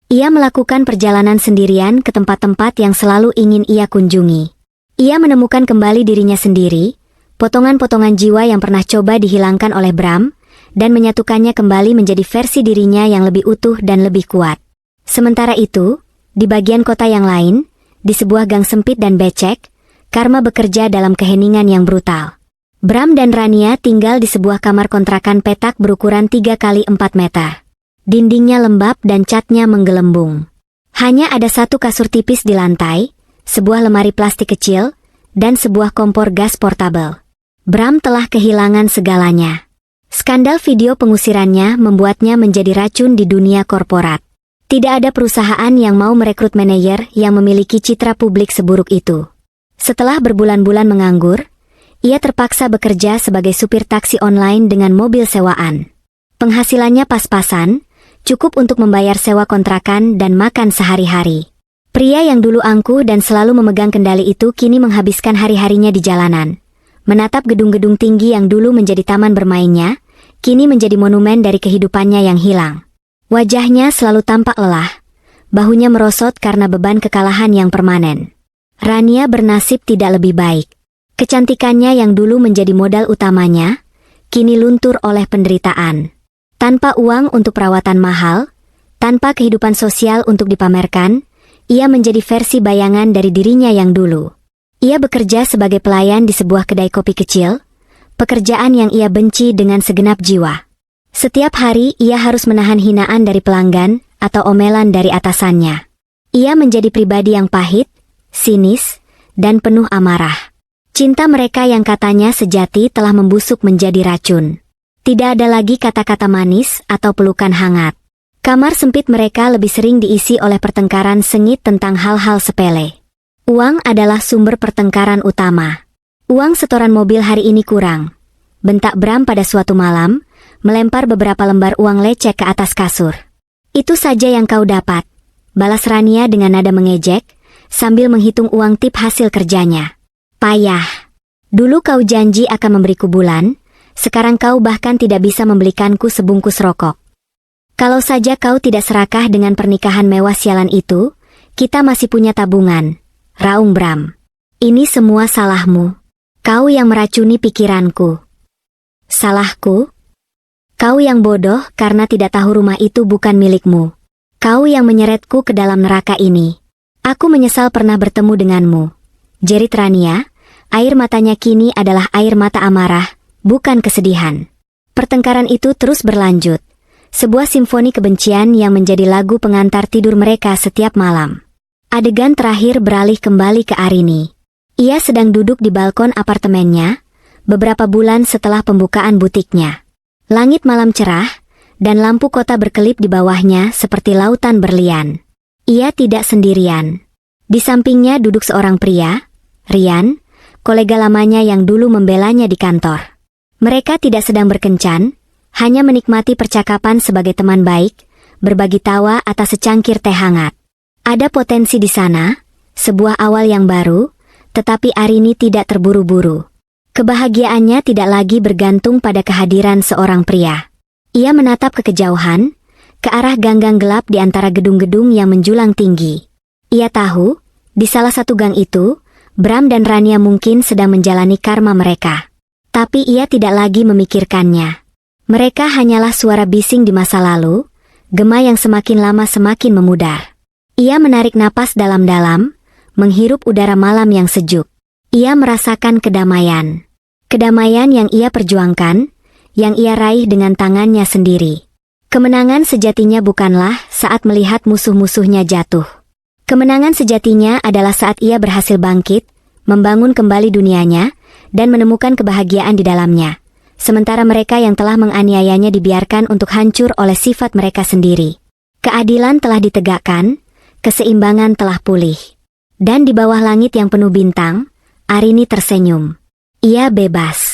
Ia melakukan perjalanan sendirian ke tempat-tempat yang selalu ingin ia kunjungi. Ia menemukan kembali dirinya sendiri, potongan-potongan jiwa yang pernah coba dihilangkan oleh Bram, dan menyatukannya kembali menjadi versi dirinya yang lebih utuh dan lebih kuat. Sementara itu, di bagian kota yang lain, di sebuah gang sempit dan becek, Karma bekerja dalam keheningan yang brutal. Bram dan Rania tinggal di sebuah kamar kontrakan petak berukuran 3 kali 4 meter. Dindingnya lembab dan catnya menggelembung. Hanya ada satu kasur tipis di lantai, sebuah lemari plastik kecil, dan sebuah kompor gas portabel. Bram telah kehilangan segalanya. Skandal video pengusirannya membuatnya menjadi racun di dunia korporat. Tidak ada perusahaan yang mau merekrut manajer yang memiliki citra publik seburuk itu. Setelah berbulan-bulan menganggur, ia terpaksa bekerja sebagai supir taksi online dengan mobil sewaan. Penghasilannya pas-pasan, cukup untuk membayar sewa kontrakan dan makan sehari-hari. Pria yang dulu angkuh dan selalu memegang kendali itu kini menghabiskan hari-harinya di jalanan. Menatap gedung-gedung tinggi yang dulu menjadi taman bermainnya, kini menjadi monumen dari kehidupannya yang hilang. Wajahnya selalu tampak lelah, bahunya merosot karena beban kekalahan yang permanen. Rania bernasib tidak lebih baik. Kecantikannya yang dulu menjadi modal utamanya, kini luntur oleh penderitaan. Tanpa uang untuk perawatan mahal, tanpa kehidupan sosial untuk dipamerkan, ia menjadi versi bayangan dari dirinya yang dulu. Ia bekerja sebagai pelayan di sebuah kedai kopi kecil, pekerjaan yang ia benci dengan segenap jiwa. Setiap hari ia harus menahan hinaan dari pelanggan atau omelan dari atasannya. Ia menjadi pribadi yang pahit, sinis, dan penuh amarah. Cinta mereka yang katanya sejati telah membusuk menjadi racun. Tidak ada lagi kata-kata manis atau pelukan hangat. Kamar sempit mereka lebih sering diisi oleh pertengkaran sengit tentang hal-hal sepele. Uang adalah sumber pertengkaran utama. "Uang setoran mobil hari ini kurang," bentak Bram pada suatu malam, melempar beberapa lembar uang lecek ke atas kasur. "Itu saja yang kau dapat," balas Rania dengan nada mengejek, sambil menghitung uang tip hasil kerjanya. "Payah. Dulu kau janji akan memberiku bulan, sekarang kau bahkan tidak bisa membelikanku sebungkus rokok. Kalau saja kau tidak serakah dengan pernikahan mewah sialan itu, kita masih punya tabungan," raung Bram. "Ini semua salahmu. Kau yang meracuni pikiranku." "Salahku? Kau yang bodoh karena tidak tahu rumah itu bukan milikmu. Kau yang menyeretku ke dalam neraka ini. Aku menyesal pernah bertemu denganmu," jerit Rania. Air matanya kini adalah air mata amarah, bukan kesedihan. Pertengkaran itu terus berlanjut. Sebuah simfoni kebencian yang menjadi lagu pengantar tidur mereka setiap malam. Adegan terakhir beralih kembali ke Arini. Ia sedang duduk di balkon apartemennya, beberapa bulan setelah pembukaan butiknya. Langit malam cerah, dan lampu kota berkelip di bawahnya seperti lautan berlian. Ia tidak sendirian. Di sampingnya duduk seorang pria, Rian, kolega lamanya yang dulu membelanya di kantor. Mereka tidak sedang berkencan, hanya menikmati percakapan sebagai teman baik, berbagi tawa atas secangkir teh hangat. Ada potensi di sana, sebuah awal yang baru, tetapi Arini tidak terburu-buru. Kebahagiaannya tidak lagi bergantung pada kehadiran seorang pria. Ia menatap ke kejauhan, ke arah ganggang gelap di antara gedung-gedung yang menjulang tinggi. Ia tahu, di salah satu gang itu, Bram dan Rania mungkin sedang menjalani karma mereka. Tapi ia tidak lagi memikirkannya. Mereka hanyalah suara bising di masa lalu, gema yang semakin lama semakin memudar. Ia menarik napas dalam-dalam, menghirup udara malam yang sejuk. Ia merasakan kedamaian. Kedamaian yang ia perjuangkan, yang ia raih dengan tangannya sendiri. Kemenangan sejatinya bukanlah saat melihat musuh-musuhnya jatuh. Kemenangan sejatinya adalah saat ia berhasil bangkit, membangun kembali dunianya, dan menemukan kebahagiaan di dalamnya. Sementara mereka yang telah menganiayanya dibiarkan untuk hancur oleh sifat mereka sendiri. Keadilan telah ditegakkan, keseimbangan telah pulih. Dan di bawah langit yang penuh bintang, Arini tersenyum. Ia bebas.